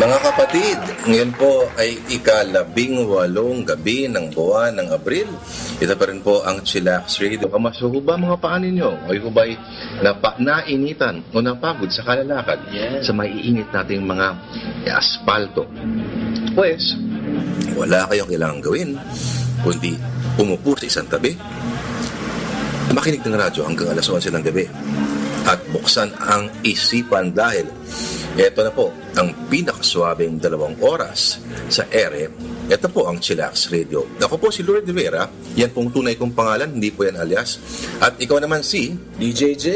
Mga kapatid, ngayon po ay ika-18 gabi ng buwan ng Abril. Ito pa rin po ang Chillax Radio. Kamusta ho ba mga paa ninyo? O ba ay nainitan o napagod sa kalalakad sa maiinit nating mga asfalto? Pues, wala kayong kailangang gawin, kundi umupo sa isang tabi, makinig ng radyo hanggang alas 11 ng gabi, at buksan ang isipan dahil ito na po ang pinakaswabing 2 oras sa ere. Ito po ang Chillax Radio. Ako po si Lourdes Rivera. Yan pong tunay kong pangalan, hindi po yan alias. At ikaw naman si DJ J.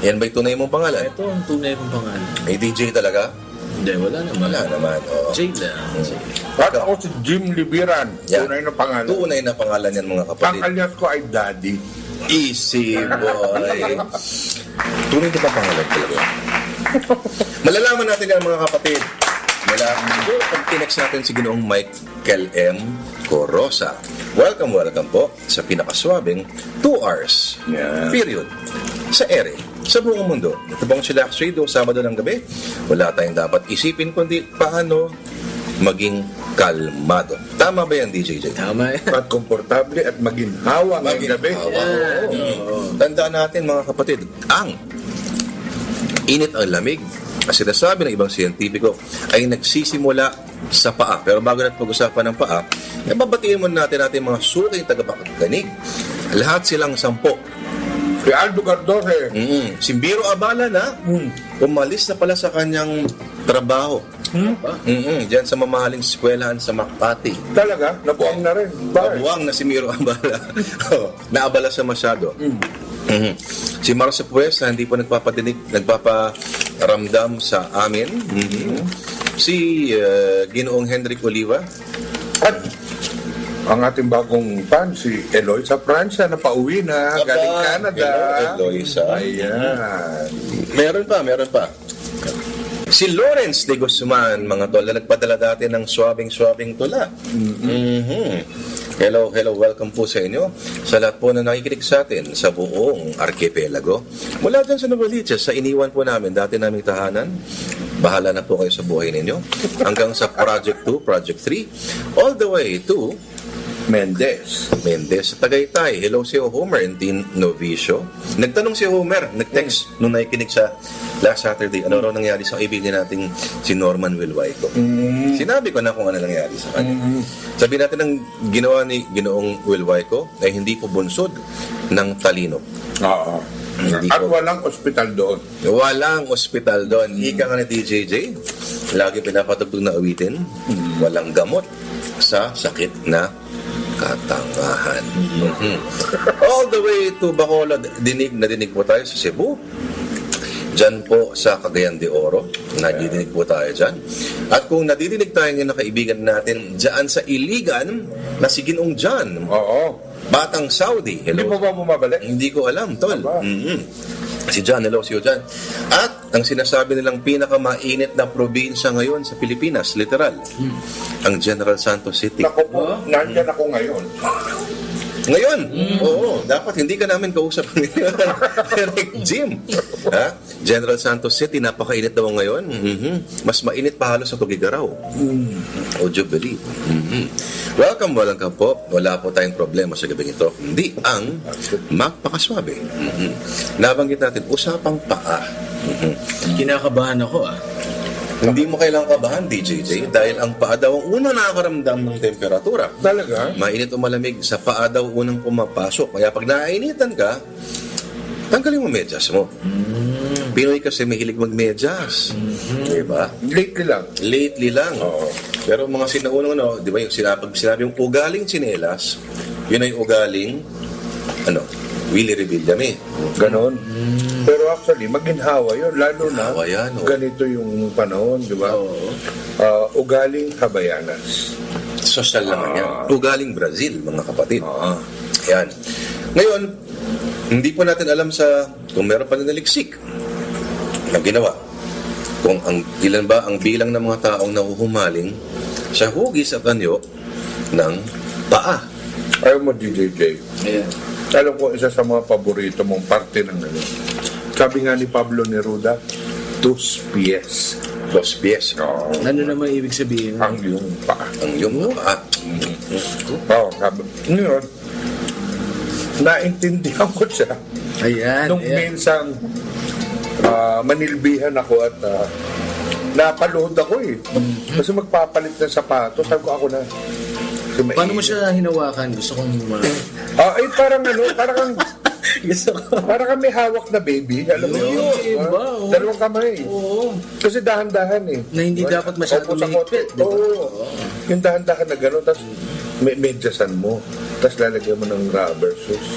Yan ba'y tunay mong pangalan? Ito ang tunay kong pangalan. Ay, DJ talaga? Hindi, wala naman. Wala naman. Oh. J lang. At ako si Jim Libiran. Yan. Tunay na pangalan. Tunay na pangalan yan mga kapatid. Ang alias ko ay Daddy. Easy boy. Tunay na pangalan talaga. Malalaman natin yan mga kapatid. Pag tinext natin si Ginoong Michael M. Corosa. Welcome po sa pinakaswabing 2 hours. Period. Sa ere. Sa buong mundo. Ito bang Chillax Radio, Sabado ng gabi? Wala tayong dapat isipin kundi paano maging kalmado. Tama ba yan, DJ J? Tama yan. At komportable at maginhawa ngayong gabi. Tandaan natin mga kapatid, ang init ang lamig, as sinasabi ng ibang siyentipiko, ay nagsisimula sa paa. Pero bago natin pag-usapan ng paa, babatiin muna natin mga suking tagapakinig. Lahat silang 10. Si Aldo Cardose. Si Biro Abala na, umalis na pala sa kanyang trabaho. Diyan sa mamahaling eskwelahan sa Makati. Talaga? Nabuang na rin. Nabuang na si Biro Abala. Naabala siya masyado. Si Marcia Pues na hindi po nagpaparamdam sa amin. Si Ginoong Henrik Oliva. At ang ating bagong fan, si Eloy sa Pransya, na pauwi na, galing Canada. Eloy sa. Ayan. Meron pa. Si Lawrence de Guzman, mga tol, na nagpadala dati ng swabing tula. Hello, welcome po sa inyo. Sa lahat po na nakikinig sa atin sa buong arkipelago. Mula dyan sa Novaliches, sa iniwan po namin, dati naming tahanan. Bahala na po kayo sa buhay ninyo. Hanggang sa Project 2, Project 3, all the way to Mendez sa Tagaytay. Hello si Homer and Dean Novicio. Nagtanong si Homer, nag-text nung nakikinig sa last Saturday, ano raw nangyari sa kaibigan nating si Norman Wilwaito. Sinabi ko na kung ano nangyari sa kanya. Sabi natin ang ginawa ni Ginoong Wilwaito ay hindi po bunsod ng talino. Oo. At walang ospital doon. Walang ospital doon. Ika nga ni DJJ, lagi pinapatugtog na awitin, walang gamot sa sakit na katangahan. All the way to Bacolod, dinig po tayo sa Cebu. Diyan po sa Cagayan de Oro, nadidinig po tayo dyan. At kung nadidinig tayo ng kaibigan natin dyan sa Iligan, na si Ginoong John. Oo. Batang Saudi. Hello. Hindi mo ba bumabalik? Hindi ko alam, tol. Si John, hello, si John. At ang sinasabi nilang pinakamainit na probinsya ngayon sa Pilipinas, literal, ang General Santos City. Naku po, nandyan ako ngayon. Ngayon? Oo, dapat hindi ka namin kausap ngayon. Eric Jim. Ha? General Santos City, napakainit daw ngayon. Mas mainit pa halos sa Tugigaraw. O Jubilee. Welcome ka po. Wala po tayong problema sa gabing ito. Hindi ang magpakaswabe. Nabanggit natin, usapang paa. Kinakabahan ako Hindi mo kailangang kabahan, DJJ, dahil ang paa daw ang unang nakakaramdam ng temperatura. Talaga? Mainit o malamig, sa paa daw unang pumapasok. Kaya pag naainitan ka, tanggalin mo medyas mo. Pinoy kasi mahilig magmedyas. Diba? Lately lang. Lately lang. Oo. Pero mga sinaunang di ba, yung sinabi yung ugaling tsinelas, yun ay ugaling, Willie Revillame. Ganon. Pero actually, maginhawa yun. Lalo na, Ginhawa yan, oh. ganito yung panahon, di ba? Ugaling Habayanas. Social naman yan. Ugaling Brazil, mga kapatid. Ah. Yan. Ngayon, hindi po natin alam kung meron pa nanaliksik na ginawa. Kung ilan ba ang bilang ng mga taong nahuhumaling sa hugis at anyo ng paa. Ayaw mo, DJJ. Ayan. Alam ko, isa sa mga paborito mong parte ng Sabi nga ni Pablo Neruda, 2 pies. 2 pies. Oo. Ano naman ibig sabihin? Ang iyong paa. Ang iyong paa. Oo, ngayon, naintindihan ko siya. Ayan. Nung minsan, manilbihan ako at napaluhod ako eh. Kasi magpapalit ng sapatos, sabi ko ako na. Paano mo siya hinawakan? Gusto kong Parang parang gusto ko. parang may hawak na baby. Alam mo yun? Iba, oh. Dalawang kamay. Oo. Kasi dahan-dahan eh. Na hindi dapat masyadong Opo sa mahigpit, kote. di ba? Oo. Yung dahan-dahan na gano'n, tapos medyasan mo. Tapos lalagyan mo ng rubber shoes.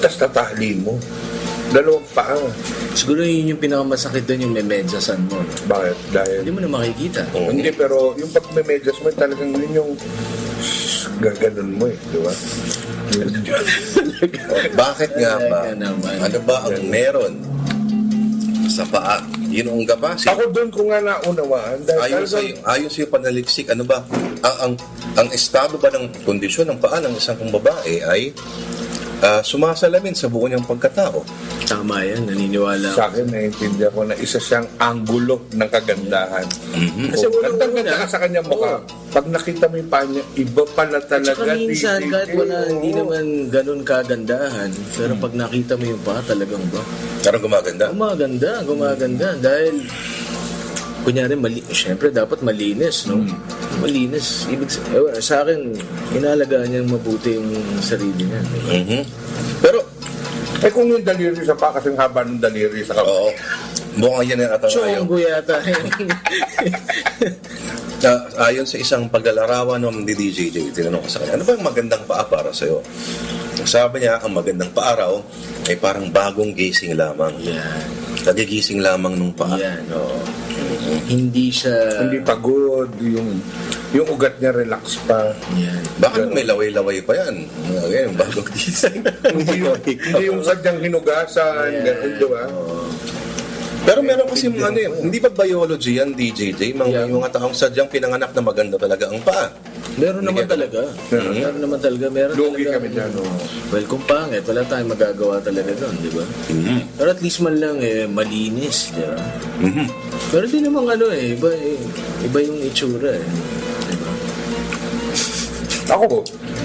Tapos tatahlin mo. Dalawang paa. Siguro yun yung pinakamasakit doon yung may medyasan mo. No? Bakit? Dahil Hindi mo na makikita. hindi, pero yung pag may medyas mo, talagang yun yung gaganon mo eh, di ba? Bakit nga ba? Talaga naman. Ano ba ang meron sa paa? Yun ang gabasi. Ako doon ko nga naunawaan. Dahil Ayon sa panaliksik, ano ba? Ang estado ba ng kondisyon ng paa ng isang babae ay sumasalamin sa buo niyang pagkatao. Tama yan. Naniniwala sa ako. akin, naiintindihan ko na isa siyang anggulo ng kagandahan. Kasi Ganda ka sa kanyang mukha. Pag nakita mo yung paa niya, iba pala talaga. Tsaka minsan, kahit hindi Oo. naman ganun kagandahan, pero pag nakita mo yung pa, talagang ba? Parang gumaganda. Gumaganda. Dahil, kunyari, syempre dapat malinis, no? Malinis. Sa akin, inalagaan niya mabuti yung sarili niya. Diba? Pero, Kung yung daliri sa paa, kasing haba ng daliri sa kamay. oo, mukhang yan ang atawayo. Chongo yata. Ayon sa isang paglalarawan ng DJJ, tinanong ko sa kanya, ano ba ang magandang paa para sa'yo? Sabi niya, ang magandang paa raw ay parang bagong gising lamang. Yan. Nagigising lamang nung paa. Yan, oo. Hindi siya... Hindi pagod, yung ugat niya relax pa. Yan. Baka may laway-laway pa yan. Yung bagong gising. Hindi yung sadyang hinugasan, gano'n, di ba? Pero meron kasi hindi ba biology yan, DJJ? Mga taong sadyang pinanganak na maganda talaga ang paa. Meron naman talaga. Meron Lugi talaga. kami dyan, no? Well, kung pangit, wala tayong magagawa talaga doon, di ba? Pero at least man lang, malinis, di ba? Pero di naman iba yung itsura, di ba? Ako po,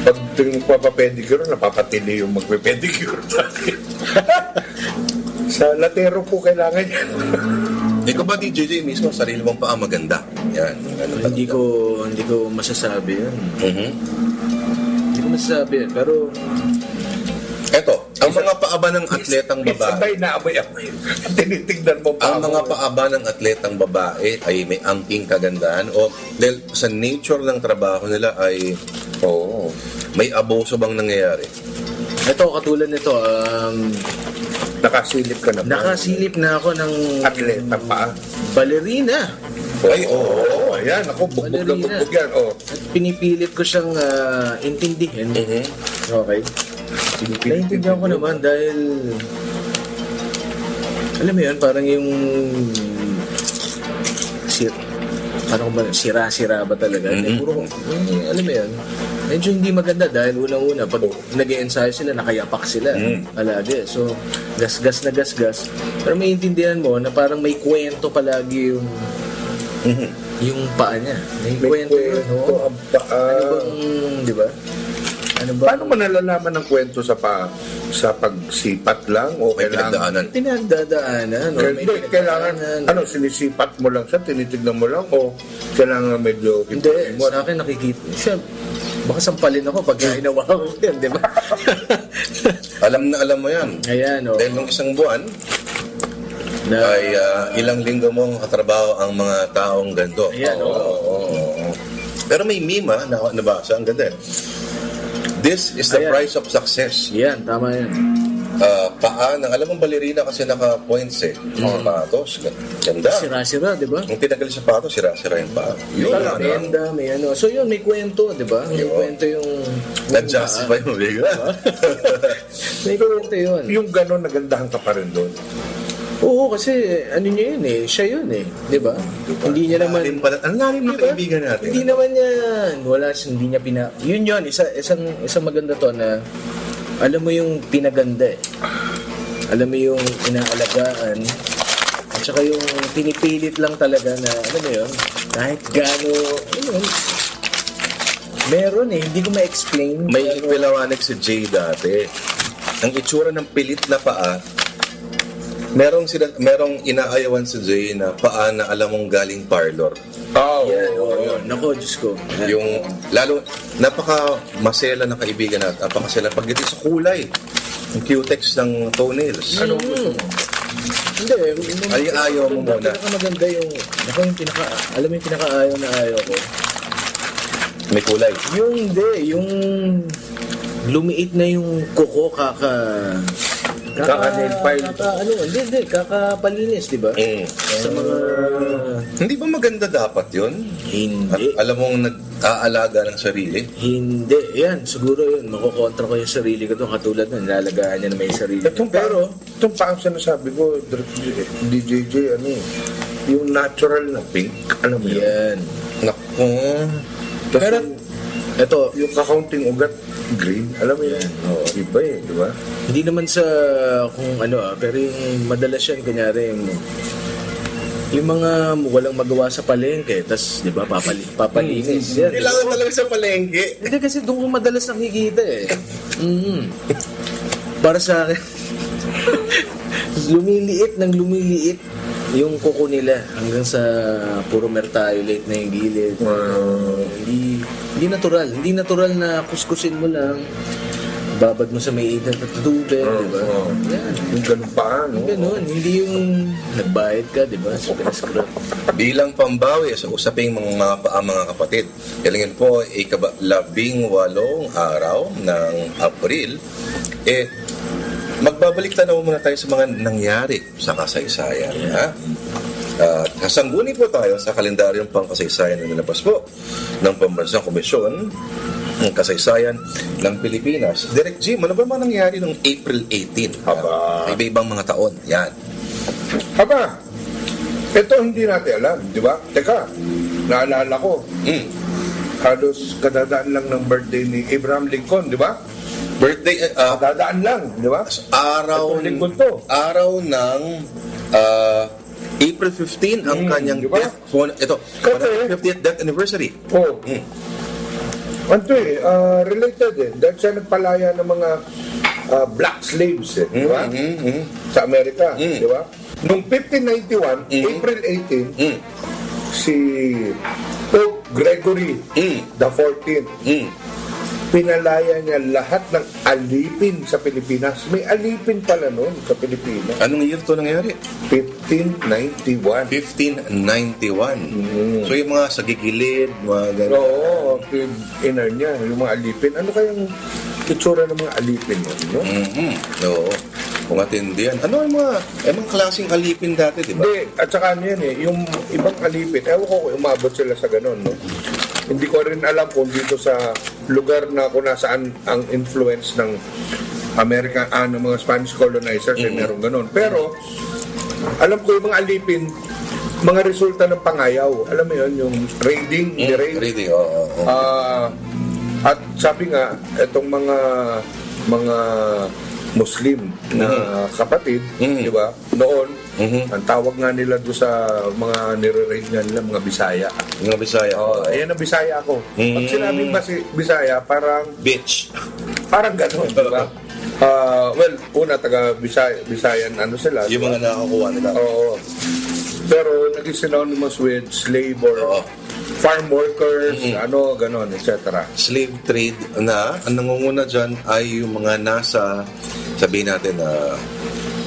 pag magpapapedicure, napapatili yung magpapedicure sa akin. Sa latero po kailangan yan. Ikaw ba, DJJ, mismo, sarili mong paa maganda? Yan. Hindi ko masasabi yun. Hindi ko masasabi yun. Pero, Eto, ang mga paaba ng atletang babae. Sabay na amoy-amoy. Tinitignan mo pa. Ang mga paaba ng atletang babae ay may angking kagandahan o dahil sa nature ng trabaho nila ay may abuso bang nangyayari? ito, katulad nito, Nakasilip ka na ba? nakasilip na ako ng Atleta pa. ballerina. Ay, oo. Ayan, ako, bugbog na Ballerina. bugbog yan. Oh. At pinipilit ko siyang intindihin. Okay. Naiintindihan ko naman dahil alam mo yun, parang yung sira-sira ba talaga? Puro, alam mo yun, medyo hindi maganda dahil unang-una, pag nag-i-ensayo sila, nakayapak sila. Palagi. So, gas-gas na gas-gas. Pero may intindihan mo na parang may kwento palagi yung paa niya. May kwento yun. No? ang paa. Ano bang, di ba? Ano ba? Paano mo nalalaman ng kwento sa pagsipat lang o May kailangan? pinagdaanan. Pinagdadaanan. No? May Kailangan, pinagdadaanan. sinisipat mo lang siya, tinitignan mo lang o kailangan medyo Hindi, sa akin nakikita. Siya, baka sampalin ako pag hinawa ko yan, di ba? Alam na alam mo yan. Ayan, o. Dahil nung isang buwan, ay ilang linggo mong katrabaho ang mga taong ganito. Ayan, Pero may meme na nabasa, ang ganda. This is the Ayan. price of success. Yan, tama yan. Paa ng, alam mong balerina kasi naka-points sapatos. Ganda. Sira-sira, di ba? Yung tinagal sa sapatos, sira-sira yung paa. Yun, May enda, may ano. So yun, may kwento, di ba? May kwento yung... nag-justify mo bigla. May kwento yun. Yung gano'n, nagandahan ka pa rin doon. Oo, kasi ano niya yun eh. Siya yun eh. Di ba? Hindi niya naman... Ang lalim ng kaibigan natin. Hindi naman yan. Hindi niya Yun yun, isang maganda to na alam mo yung pinaganda eh. Alam mo yung inaalagaan. At saka yung pinipilit lang talaga na, alam mo yun, kahit gaano, yun, meron eh. Hindi ko ma-explain. May ipinawanig si Jay dati. Ang itsura ng pilit na paa, merong inaayawan si Jay na paa na alam mong galing parlor. Yun. Nako, Diyos ko. Yung, lalo, napaka-masela ng kaibigan natin. Napakasela. Pagdating sa kulay, yung cutex ng toenails. Anong gusto mo? Hindi. Ay, ayaw mo muna. Pinakamaganda yung, alam mo yung pinaka-ayaw na ayaw ko. May kulay. Yung hindi, yung lumiit na yung kuko Kaka-nail file. Hindi, kakapalinis, di ba? Sa mga... Hindi ba maganda dapat yun? Hindi. At alam mong nag-aalaga ng sarili? Hindi. Yan, siguro yun. Makukontra ko yung sarili ko doon. Katulad nun, nilalagaan niya na may sarili. Pero, itong pa ang sinasabi ko, DJJ, yung natural na pink, alam mo yun? Yan. Naku. Pero, ito, Yung kakaunting ugat, green, alam mo yan? Iba eh, di ba? hindi naman sa kung pero yung madalas yan, kunyari yung mga walang magawa sa palengke, tas di ba papalinis yan. Kailangan talaga sa palengke. Hindi kasi doon ko madalas nakikita eh. Para sa akin, lumiliit yung kuko nila hanggang sa puro mertiolate na yung gilid. Hindi natural na kuskusin mo lang. Babad mo sa may init at tubig, di ba? Yan. Yung ganun pa, no? Ganun, hindi yung nagbayad ka, di ba? So, pinascrap. Bilang pambawi sa usaping mga kapatid, kailangan po ika-18 araw ng Abril, magbabalik tanaw muna tayo sa mga nangyari sa kasaysayan. Ha? Kasangguni po tayo sa kalendaryong pangkasaysayan na nilabas po ng Pambansang Komisyon ng Kasaysayan ng Pilipinas. Direk Jim, ano ba mga nangyari noong April 18? Iba-ibang mga taon. Yan. Haba, ito hindi natin alam, di ba? Teka, naalala ko, halos kadadaan lang ng birthday ni Abraham Lincoln, di ba? Birthday, Kadadaan lang, di ba? araw Itong lingkod to. ng April 15 ang kanyang di ba? death. Ito, Kasi- 50th death anniversary. Oh. Ano related eh. Dahil siya nagpalaya ng mga black slaves eh, di ba? Sa Amerika, di ba? Noong 1591, April 18, si Pope Gregory the 14th, pinalaya niya lahat ng alipin sa Pilipinas. May alipin pala noon sa Pilipinas. Anong year to nangyari? 1591. 1591. So yung mga sa gigilid, mga gano'n. Oo, inner niya, yung mga alipin. Ano kayang itsura ng mga alipin mo? No? Oo. Kung matindi yan. Ano yung mga klaseng alipin dati, di ba? Hindi, at saka ano yan eh, yung ibang alipin, ewan ko kung umabot sila sa ganun, no? Hindi ko rin alam kung dito sa lugar na kung nasaan ang influence ng American, ng mga Spanish colonizers, eh, meron ganun. Pero, alam ko yung mga alipin, mga resulta ng pangayaw. Alam mo yun, yung raiding, Reading, oo. at sabi nga, itong mga Muslim na kapatid, di ba? Noon, ang tawag nga nila doon sa mga nire-raid nga nila, mga Bisaya. Mga Bisaya. Ayan ang Bisaya ako. Pag sinabing Bisaya, parang Bitch. gano'n, di ba? Well, una, taga-Bisayan, ano sila? Yung mga nakakuha nila. Oo. Pero naging synonymous with slave or farm workers, gano'n, etc. Slave trade na ang nangunguna dyan ay yung mga nasa, sabihin natin na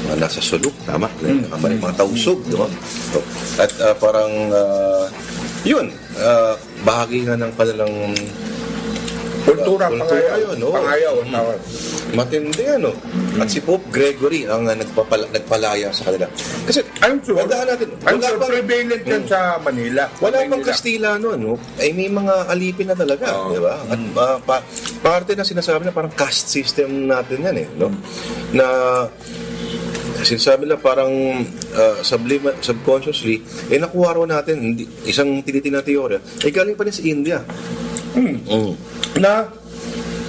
mga nasa sulok, tama? Mga tausog, di ba? So, at parang, yun, bahagi nga ng kanilang Kultura, kultura pangayaw. yun, oo. Pangayaw, ang tawag. Matindi, ano? At si Pope Gregory ang nagpalaya sa kanila. Kasi, I'm sure, tandaan natin, I'm wala sure pang, prevalent yan sa Manila. wala pang Manila. Kastila noon, no? Ay may mga alipin na talaga, di ba? At parte na sinasabi na parang caste system natin yan, no? Na sinasabi na parang subconsciously, nakuha raw natin, isang tinitin na teorya, galing pa rin sa India. Na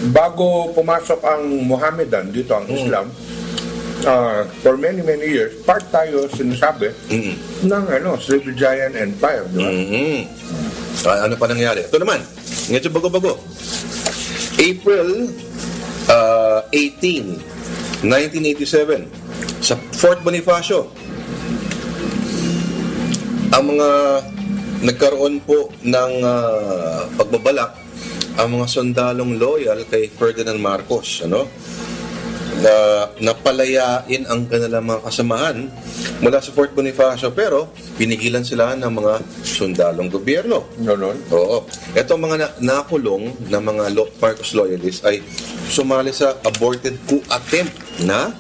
bago pumasok ang Mohammedan dito, ang Islam, for many years, part tayo sinasabi ng Srivijayan Empire, di ba? Ano pa nangyari? Ito naman, medyo bago-bago. April 18, 1987, sa Fort Bonifacio, ang mga nagkaroon po ng pagbabalak ang mga sundalong loyal kay Ferdinand Marcos, na napalayain ang kanilang mga kasamahan mula sa Fort Bonifacio, pero pinigilan sila ng mga sundalong gobyerno. Ganon. Oo. Ito mga nakulong na mga Marcos loyalists ay sumali sa aborted coup attempt na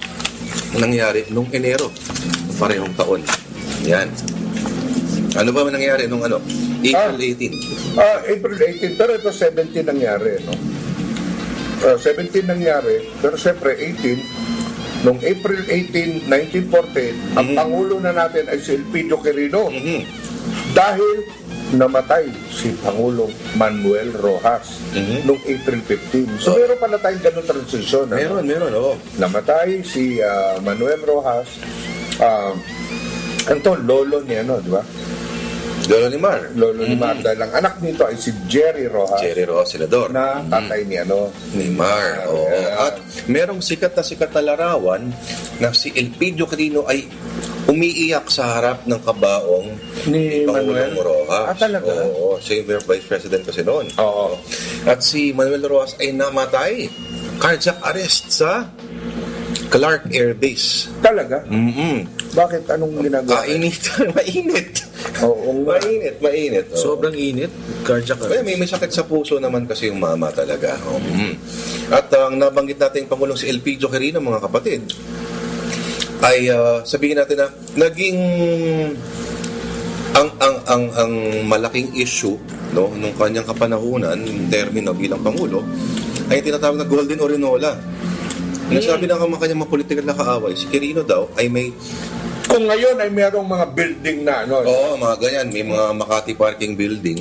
nangyari nung Enero, parehong taon. Yan. Ano ba nangyari nung April 18? April 18, pero ito 17 nangyari, no? 17 nangyari, pero siyempre 18, nung April 18, 1948, ang Pangulo na natin ay si Elpidio Quirino. Dahil namatay si Pangulong Manuel Rojas nung April 15. So meron pala tayong ganun transition. Meron, oo. Namatay si Manuel Rojas, lolo niya, di ba? Lolo ni Mar. Lolo ni Mar, dahil ang anak nito ay si Jerry Rojas, senador. na tatay ni Ni Mar. Oo. At merong sikat na larawan na si Elpidio Quirino ay umiiyak sa harap ng kabaong ni Pangulong Manuel Rojas. Talaga? Oo. Siya yung Vice President kasi noon. Oo. At si Manuel Rojas ay namatay. Cardiac arrest sa Clark Air Base. Talaga? Bakit? Anong ginagawa? Mainit. Oo, Mainit. Oo. Sobrang init. Cardiac May sakit sa puso naman kasi yung mama talaga. At ang nabanggit natin yung Pangulong si Elpidio Quirino, mga kapatid, ay sabihin natin na naging ang malaking issue, no, nung kanyang kapanahunan, yung termino bilang Pangulo, ay tinatawag na Golden Orinola. Nasabi ng kanyang mga politikal na kaaway, si Quirino daw ay may... Kung ngayon ay merong mga building na, Oo, mga ganyan. May mga Makati parking building.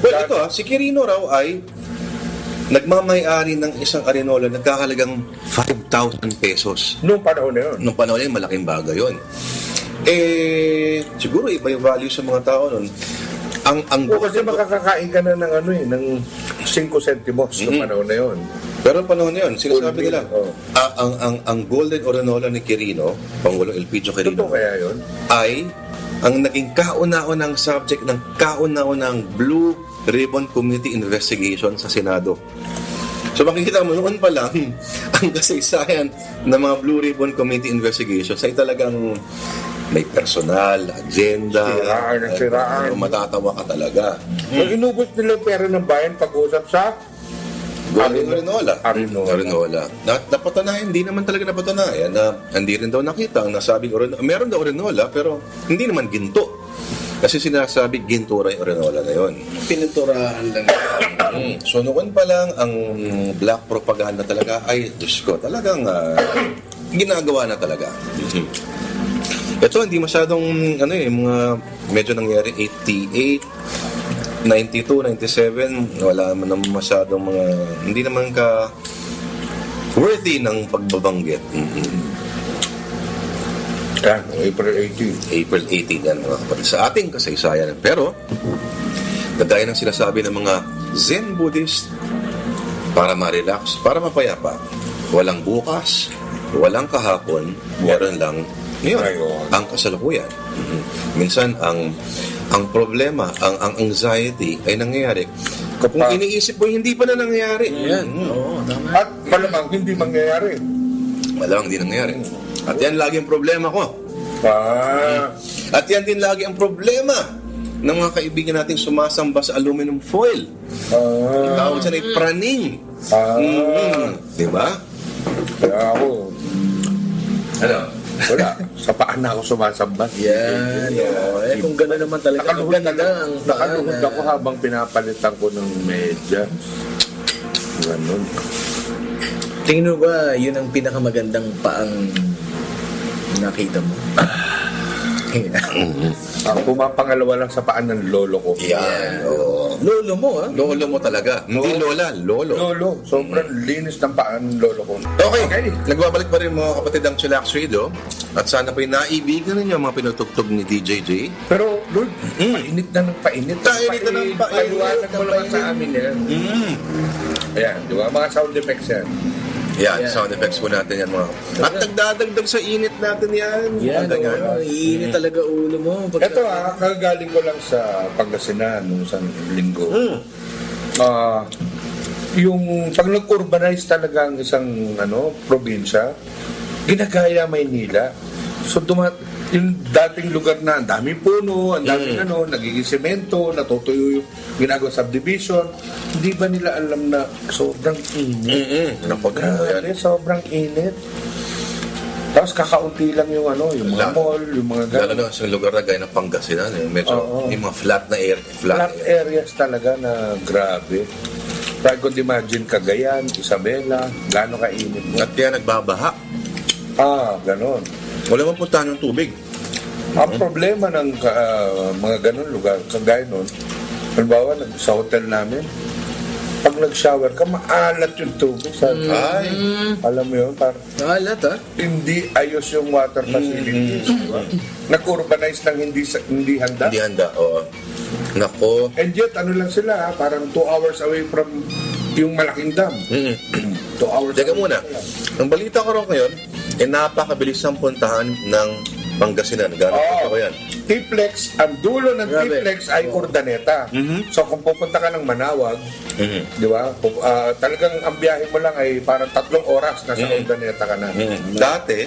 Well, ito si Quirino raw ay nagmamay-ari ng isang arenola nagkakalagang 5,000 pesos. Nung panahon na yun. Nung panahon na yun, malaking bagay yun. Siguro iba yung value sa mga tao nun. Kasi makakakain ka na ng 5 centimos nung panahon na yun. Pero panahon na yun, sinasabi nila, Oh. ang Golden Orinola ni Quirino, Pangulong Elpidio Quirino, Totoo kaya yun? ay ang naging kauna-unang subject ng kauna-unang Blue Ribbon Committee investigation sa Senado. So makikita mo, noon pa lang, ang kasaysayan ng mga Blue Ribbon Committee investigations ay talagang may personal, agenda, Siraan. matatawa ka talaga. Inubos nila yung pera ng bayan pag-usap sa Golden Orinola. Arinola. Napatunayan, hindi naman talaga napatunayan na hindi rin daw nakita ang nasabing Orinola. Meron daw Orinola, pero hindi naman ginto. Kasi sinasabi gintura yung Orinola na yun. Pininturahan lang. So noon pa lang, ang black propaganda talaga ay, Diyos ko, talagang ginagawa na talaga. Ito, hindi masyadong, mga medyo nangyari, 88, 92, 97, wala naman masyadong mga, hindi naman ka worthy ng pagbabanggit. April 18. April 18 yan, mga kapatid, sa ating kasaysayan. Pero, kagaya ng sinasabi ng mga Zen Buddhist, para ma-relax, para mapayapa, walang bukas, walang kahapon, meron lang ngayon, ang kasalukuyan. Minsan, ang problema, ang anxiety ay nangyayari. Kung iniisip mo, hindi pa na nangyayari. Yan. Oo, tama. At malamang hindi mangyayari. Malamang hindi nangyayari. At yan lagi ang problema ko. At yan din lagi ang problema ng mga kaibigan nating sumasamba sa aluminum foil. Tawag siya na praning. Diba? Kaya ako, Ano? wala. Sa paan na ako sumasamba. Yan. Kung gano'n naman talaga, Nakaluhod ako habang pinapalitan ko ng medyas. Ganun. Tingin mo ba, yun ang pinakamagandang paang nakita mo? Ang pumapangalawa lang sa paan ng lolo ko. Yan. Oo. Lolo mo, ha? Lolo mo talaga. Hindi lola, lolo. Lolo. Sobrang linis ng paan ng lolo ko. Okay. Nagbabalik pa rin mga kapatid ang Chillax Radio. At sana po'y naibigan ninyo ang mga pinutugtog ni DJJ. Pero, Lord, painit na ng painit. Painit na ng painit. Paliwanag mo naman sa amin yan. Ayan, di ba? Mga sound effects yan. Yan, sound effects po natin yan mga. At nagdadagdag sa init natin yan. Yan, iinit talaga ulo mo. Ito kagagaling ko lang sa Pangasinan nung isang linggo. Yung pag nag-urbanize talaga ang isang probinsya, ginagaya Maynila. So yung dating lugar na ang daming puno, ang daming nagiging semento, natutuyo yung ginagawa subdivision. Hindi ba nila alam na sobrang init? Grabe, sobrang init. Tapos kakaunti lang yung yung mga mall, yung mga Lalo na sa lugar na gaya ng Pangasinan, medyo yung mga flat areas talaga na grabe. Try ko imagine Cagayan, Isabela, gaano kainit mo. At kaya nagbabaha. Ganon. Wala man puntahan ng tubig. Ang problema ng mga ganon lugar, kagaya nun, halimbawa, sa hotel namin, pag nag-shower ka, maalat yung tubig. Alam mo yun, Maalat, ha? hindi ayos yung water facilities. Diba? Nag-urbanize ng hindi handa. Hindi handa, oo. Nako. And yet, lang sila, parang 2 hours away from yung malaking dam. 2 hours Teka away muna. sila. Ang balita ko rin ngayon, napakabilis ang puntahan ng Pangasinan. Gano'n ko yan. T-Flex, ang dulo ng Grabe. T-Flex ay Urdaneta. So kung pupunta ka ng Manawag, di ba? Talagang ang biyahe mo lang ay parang 3 oras nasa Urdaneta ka na. Dati.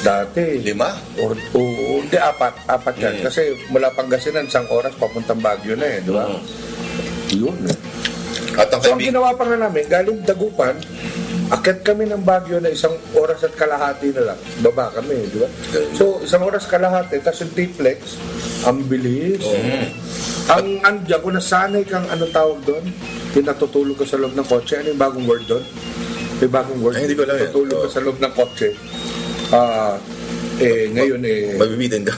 5? Hindi, 4 yan. Kasi mula Pangasinan, 1 oras papuntang Baguio na di ba? Yun At ang So ang ginawa pa nga namin, galing Dagupan, akit kami ng Baguio na 1 oras at kalahati na lang. Baba kami, di ba? So, 1 oras kalahati, tapos yung T-Flex, ang bilis. Ang andyan, kung nasanay kang tawag doon, tinatutulog ka sa loob ng kotse. Ano yung bagong word doon? May bagong word. Ay, hindi ko alam yan. Tutulog ka sa loob ng kotse. Ngayon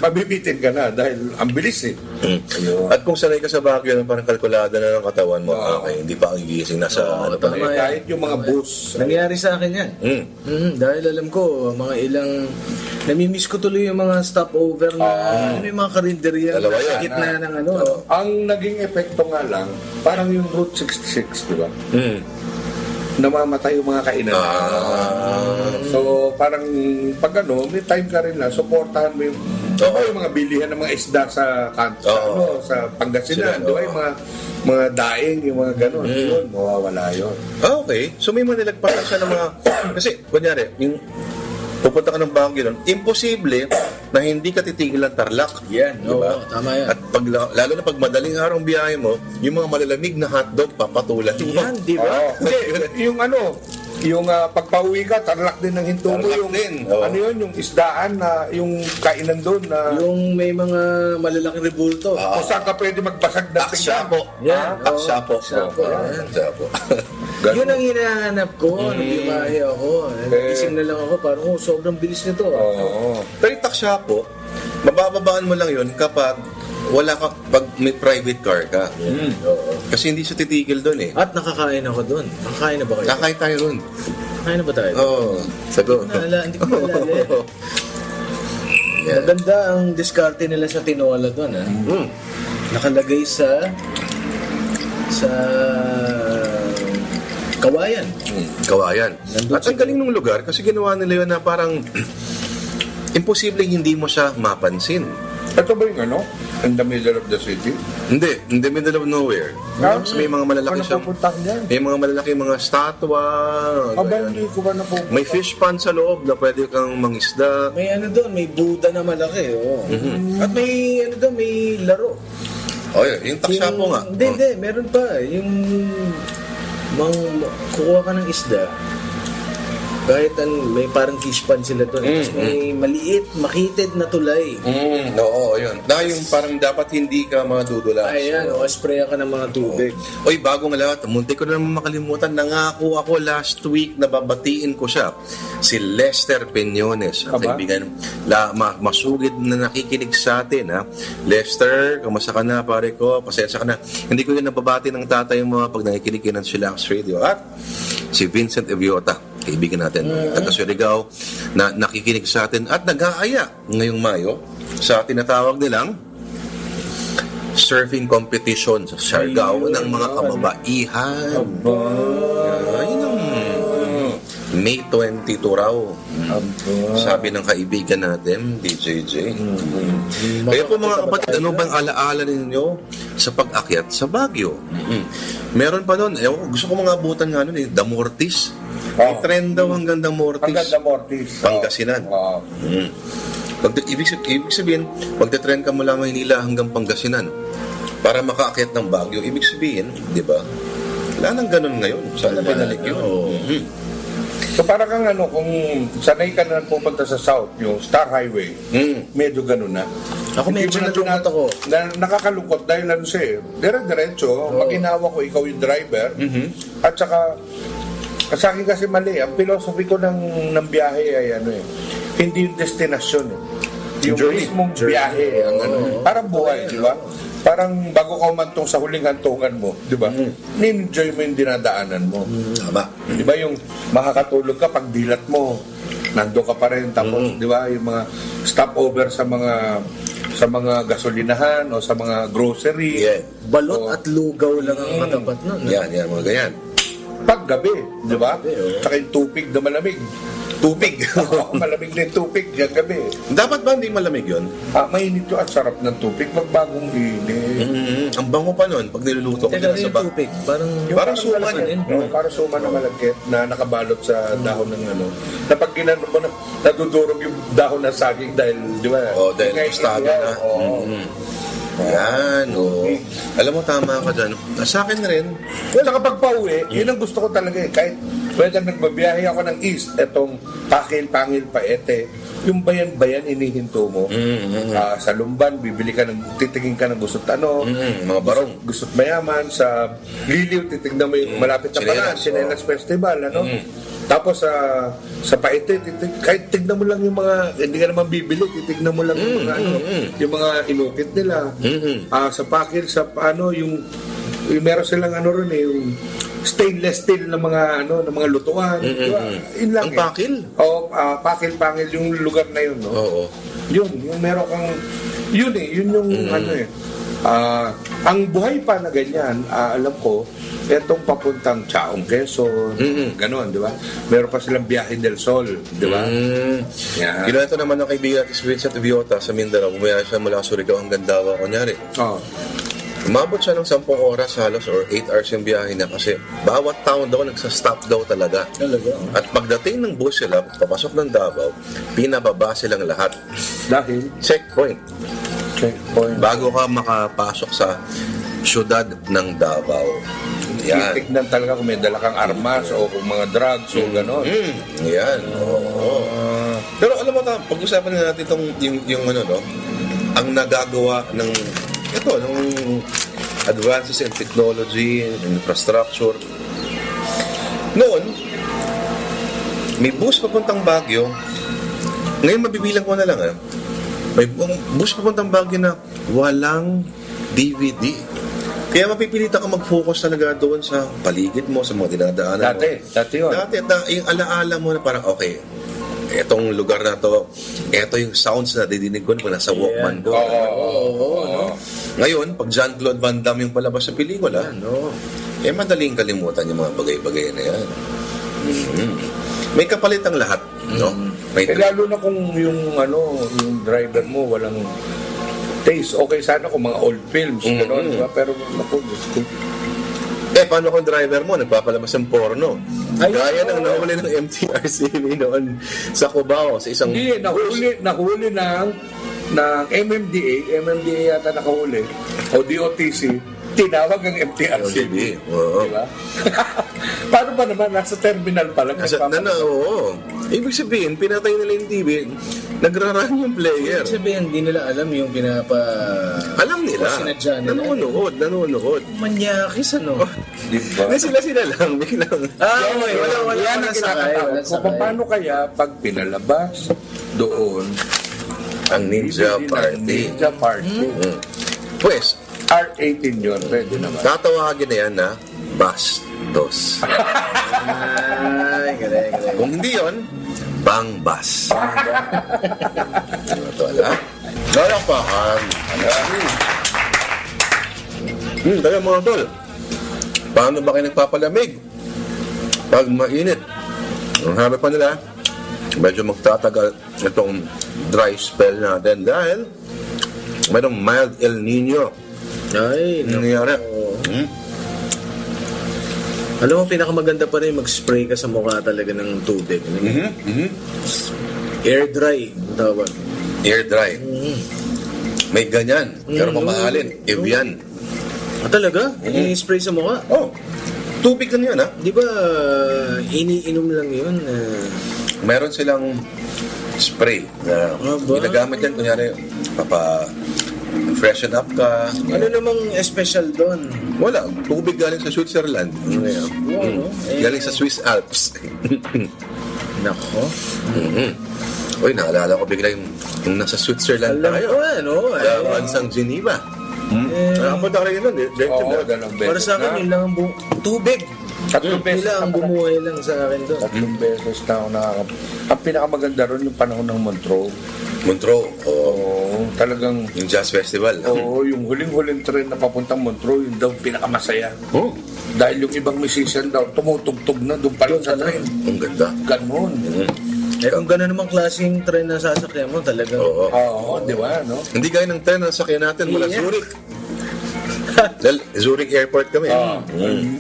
mabibitin ka na dahil ang bilis Ayun. At kung sanay ka sa Baguio, parang kalkulada na ng katawan mo, okay, hindi pa ang gigising nasa pa. Kahit yung mga bus. Nangyari sa akin yan. Dahil alam ko, mga ilang... Namimiss ko tuloy yung mga stopover na yung mga karinderya Dalawa yan. sa gitna ng Ang naging epekto nga lang, parang yung Route 66, di ba? Namamatay yung mga kainan. So, parang pag may time ka rin lang, supportahan mo yung yung mga bilihan ng mga isda sa kanto, sa Pangasinan, di ba? Yung mga daing, yung mga gano'n. Yun, mawawala yun. Okay. So, may mga nilagpasan siya ng mga... Kasi, kunyari, yung pupunta ka ng Baguio nun, imposible na hindi ka titigil ng Tarlac. Yan, diba? Tama yan. At lalo na pag madaling araw ang biyahe mo, yung mga malalamig na hotdog, papatulan mo. Yan, di ba? Yung pagpauwi ka, Tarlac din ang hinto mo. Tarlac din. Yung isdaan na, yung kainan doon na... Yung may mga malalaking rebulto. Kung saan ka pwede magbasag ng Taksapo. Yan. Taksapo. Taksapo. Taksapo. Yun ang hinahanap ko nung biyahe ako. Gising na lang ako, parang sobrang bilis nito. Pero yung taksyapo, mabababaan mo lang yun kapag pag may private car ka. Kasi hindi siya titigil doon eh. At nakakain ako doon. Nakakain na ba kayo? Kakain tayo doon. Nakakain na ba tayo? Sago. Hindi ko maalala. Maganda ang diskarte nila sa tinola doon. Nakalagay sa Kawayan. Kawayan. At ang galing ng lugar kasi ginawa nila yun na parang imposibleng hindi mo siya mapansin. Ito ba yung in the middle of the city? Hindi, in the middle of nowhere. Tapos may mga malalaki siyang, napupunta dyan? may mga malalaki mga statwa. Aba, ganyan. hindi ko ba napupunta? May fish pond sa loob na pwede kang mangisda. May ano doon, may Buddha na malaki. Oh. At may ano doon, may laro. Oh, yung taksyapo nga. Hindi, meron pa. Yung kukuha ka ng isda. Kahit may parang fish pond sila doon. Tapos may maliit, makitid na tulay. Oo, yun. Na yung parang dapat hindi ka madudulas. Ayan, sprayan ka ng mga tubig. Oy, bagong lahat, munti ko na naman makalimutan. Nangako ako last week na babatiin ko siya. Si Lester Peñones, ang Aba? kaibigan, masugid na nakikinig sa atin. Ha? Lester, kamusta ka na, pare ko? Pasensya ka na. Hindi ko yun nababati ng tatay mo pag nakikinig ng Chillax Radio. At si Vincent Eviota, kaibigan natin, taga Surigao, na nakikinig sa atin at nag-aaya ngayong Mayo sa tinatawag nilang surfing competition sa Siargao ng mga kababaihan. Yun ang May 22 raw. Sabi ng kaibigan natin, DJJ. Kaya po mga kapatid, ano bang alaala ninyo sa pag-akyat sa Baguio? Meron pa doon, gusto ko mga abutan nga nun, Damortis. May trend daw hanggang Damortis. Hanggang Damortis. Pangasinan. Ibig sabihin, magte-trend ka mula Maynila hanggang Pangasinan para makaakyat ng Baguio. Ibig sabihin, di ba? Wala nang ganun ngayon. Sana binalik yun. So para kang kung sanay ka na pupunta sa South, yung Star Highway, medyo ganun na. Ako medyo nalungkot ako. Nakakalungkot dahil dire-diretso, mag-inawa ko ikaw yung driver, at saka sa akin kasi mali, ang philosophy ko ng biyahe ay hindi yung destinasyon yung journey. Mismong biyahe ang parang buhay, di ba? Parang bago ka umantong sa huling hantungan mo, di ba? Ni-enjoy mo yung dinadaanan mo. Tama. Di ba yung makakatulog ka pag dilat mo, nandun ka pa rin, tapos di ba yung mga stopover sa mga gasolinahan o sa mga grocery. Yeah. Balot at lugaw lang ang katapat nun. Yan, mga ganyan. Pag gabi, di ba? Tsaka yung tupig na malamig. Tubig. Malamig na yung tupig yung gabi. Dapat ba hindi malamig yun? Mainit yun at sarap ng tupig pag bagong init. Ang bango pa nun pag niluluto ko Teka, dito sa yung tubig. Parang suman. Parang suman na malagkit na nakabalot sa dahon ng na pag ginano mo nadudurog yung dahon ng saging dahil, di ba? Dahil tostado na. Yan, Alam mo, tama ka dyan. Sa akin rin. Well, saka pag pauwi, yun ang gusto ko talaga kahit whether nagbabiyahe ako ng east, etong Pakil-Pangil, Paete, yung bayan-bayan inihinto mo. Sa Lumban, bibili ka titingin ka ng gusot mga barong. Gusot mayaman. Sa Liliw, titignan mo yung malapit na Palan, Chinelas Festival, Tapos sa Paete, kahit tignan mo lang yung mga, hindi ka naman bibili, titignan mo lang yung mga yung mga inukit nila. Sa Pakil, yung meron silang ron yung stainless steel na mga ng mga lutuan. Diba? Yun lang. Ang Pakil? Pakil-Pangil yung lugar na yun, no? Oo. Yun, yung meron kang yun yung ang buhay pa na ganyan, alam ko, etong papuntang Chaong Quezon, gano'n, di ba? Meron pa silang Biyahe del Sol, di ba? Yeah. Kinuwento naman ng kaibigan natin si Vincent Eviota sa Mindanao, bumaya siya mula Surigao hanggang Davao, kunyari. Umabot siya ng 10 oras halos or 8 hours yung biyahe niya kasi bawat town daw nagsastop daw talaga. At pagdating ng bus sila, papasok ng Davao, pinababa silang lahat. Dahil? Checkpoint. Bago ka makapasok sa syudad ng Davao. Yan. Titignan talaga kung may dala kang armas o kung mga drugs o gano'n. Yan. Pero alam mo, pag-usapan na natin itong yung ang nagagawa ng advances in technology, infrastructure. Noon, may bus papuntang Baguio. Ngayon mabibilang ko na lang may bus papuntang Baguio na walang DVD. Kaya mapipilitan ka mag-focus talaga doon sa paligid mo, sa mga dinadaanan mo. Dati yun. Yung alaala mo na parang, okay, etong lugar na to, eto yung sounds na didinig ko pag nasa Walkman ko. Ngayon, pag Jean-Claude Van Damme yung palabas sa pelikula, madaling kalimutan yung mga bagay-bagay na yan. May kapalit ang lahat, no? Lalo na kung yung driver mo walang taste. Okay sana kung mga old films, gano'n, di ba? Pero naku, Diyos ko. Paano kung driver mo, nagpapalabas ng porno? Ay, Gaya ng nahuli ng MTRCB noon sa Cubao, sa isang... Hindi, nahuli ng MMDA yata nakahuli, o DOTC, tinawag ang MTRCB. Oo. Diba? Paano ba naman? Nasa terminal pa lang. Oo. Ibig sabihin, pinatay nila yung TV, nagraran yung player. Ibig sabihin, hindi nila alam yung Alam nila. Sinadya nila. Nanonood. Manyakis, ano? Diba? Sila lang, biglang. Okay. Wala Yan ang kinakatakot. Kung paano kaya pag pinalabas doon Ang Ninja bibili ng Party. Ninja Party. Pues, R18 yun, pwede naman. tatawagin na yan na Bastos. Ay, galing. Kung hindi yun, Bangbas. Ito, ala. Lalapakan. Kaya mga tol, paano ba kayo nagpapalamig? Pag mainit, ang habi pa nila, medyo magtatagal itong dry spell natin dahil mayroong mild El Nino Ay, nangyayari. Alam mo, pinakamaganda pa rin mag-spray ka sa mukha talaga ng tubig. Air dry, ang tawag. Air dry. May ganyan, pero mamahalin. Evian. Talaga? I-spray sa mukha? Oh, tubig lang yun, ha? Di ba, iniinom lang yun? Meron silang spray na Aba. ginagamit yan. Kunyari, freshen up ka. Ano namang special doon? Wala, tubig galing sa Switzerland. Ano yan? Wow, Galing sa Swiss Alps. Nako. Uy, naalala ko bigla yung nasa Switzerland Alam tayo. ko, ano? Sa bansang Geneva. Nakapunta ka rin yun, Oo, dalawang beses Para sa akin, yun lang ang tubig. Tatlong beses Nila ang bumuhay lang sa akin doon. Tatlong beses na ako Ang pinakamaganda ron yung panahon ng Montreux. Montreux, Oo, talagang... yung Jazz Festival. Oo, yung huling-huling train na papuntang Montreux, yun daw pinakamasaya. Oh, Dahil yung ibang musician daw, tumutugtog na doon pa lang sa train. ang ganda. Ganon. Kung gano'n namang klaseng train na sasakyan mo, talagang... Oo. Oo, di ba, no? Hindi gaya ng train na sakyan natin mula Yeah. Zurich. Dahil Zurich Airport kami.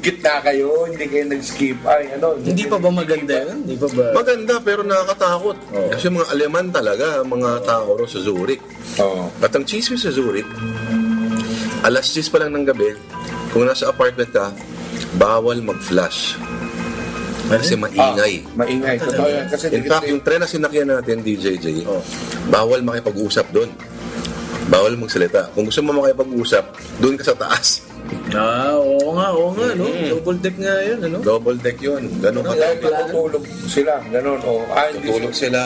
Gitna kayo, hindi kayo nag-skip. Ay, ano? Hindi pa ba maganda yun? Hindi pa ba... Maganda pero nakakatakot. Kasi mga Aleman talaga, mga tao ro sa Zurich. Oo. At ang chismis sa Zurich, alas 10 pa lang ng gabi, kung nasa apartment ka, bawal mag-flash. Kasi maingay. Maingay. Totoo yan. Kasi In fact, yung tren na sinakyan natin, DJJ, bawal makipag-usap doon. Bawal magsalita. Kung gusto mo makipag-usap, doon ka sa taas. Oo nga, no? Double deck nga yun, ano? Double deck yun. Ganun ka dahil talaga. matutulog sila. Ganon. O, hindi Tutulog sila.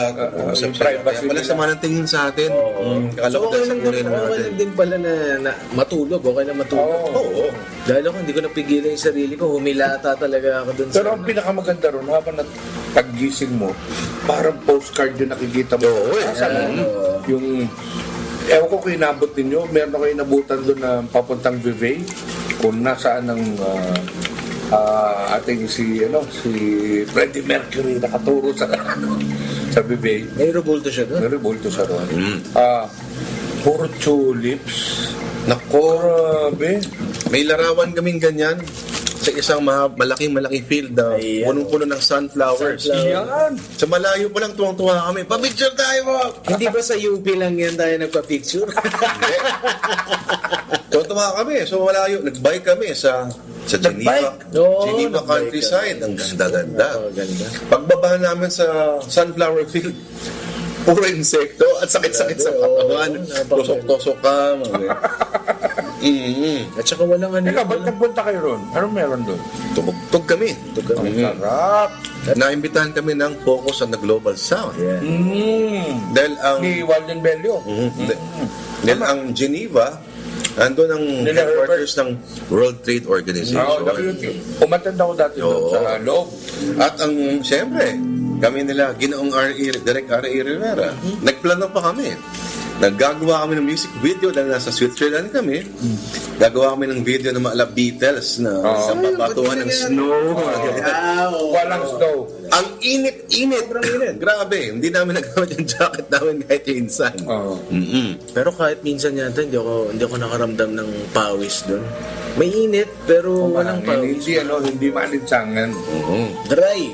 Usap yung sila. privacy Kaya pala nila. sama ng tingin sa atin. Kala So, ko okay dahil sa lang, kulay din, na okay natin. lang din pala na matulog. Okay na matulog. Oo. Dahil ako, hindi ko napigilan yung sarili ko. Humilata talaga ako dun Pero ang pinakamaganda ron, habang paggising mo, parang postcard yung nakikita mo. Oo, eh. Yung, ewan ko kung inabot ninyo, meron ako inabutan doon na papuntang Vevey, kung nasaan ang ating si Freddie Mercury nakaturo sa Vevey. May revolto siya doon. May revolto sa ron. Puro tulips. Nako. Grabe. May larawan kaming ganyan sa isang malaking field na Ayan. punong-puno ng sunflowers. Yan. Sa malayo pa lang tuwang-tuwa kami. Pa-picture tayo mo! Hindi ba sa UP lang yan tayo nagpa-picture? Tuwang-tuwa kami. So malayo. Nag-bike kami sa Geneva. Oo, Geneva nag-bike countryside. Ang ganda-ganda. Ganda. Pagbaba namin sa sunflower field, puro insekto at sakit-sakit sa katawan. Tusok-tusok ka. At saka walang ano. Teka, ba't nagpunta kayo ron? Anong meron doon? Tumugtog kami. Ang sarap. Naimbitahan kami ng Focus on the Global South. Yeah. Dahil ang Ni Walden Bello. dahil ang Geneva, andun ang Nila headquarters ng World Trade Organization. Oo, WT. Umatanda ko dati doon Oo. sa loob. At ang, siyempre, kami nila, Ginoong Direk R.E. Rivera, nagplano pa kami Naggagawa kami ng music video dahil nasa Switzerland kami. Gagawa kami ng video ng mga Beatles na sa babatuhan ng snow. Walang snow. Ang init. Sobrang init. Grabe. Hindi namin nagawa yung jacket namin kahit minsan. Pero kahit minsan yata, hindi ako nakaramdam ng pawis doon. May init, pero walang pawis. Hindi maalinsangan. Dry.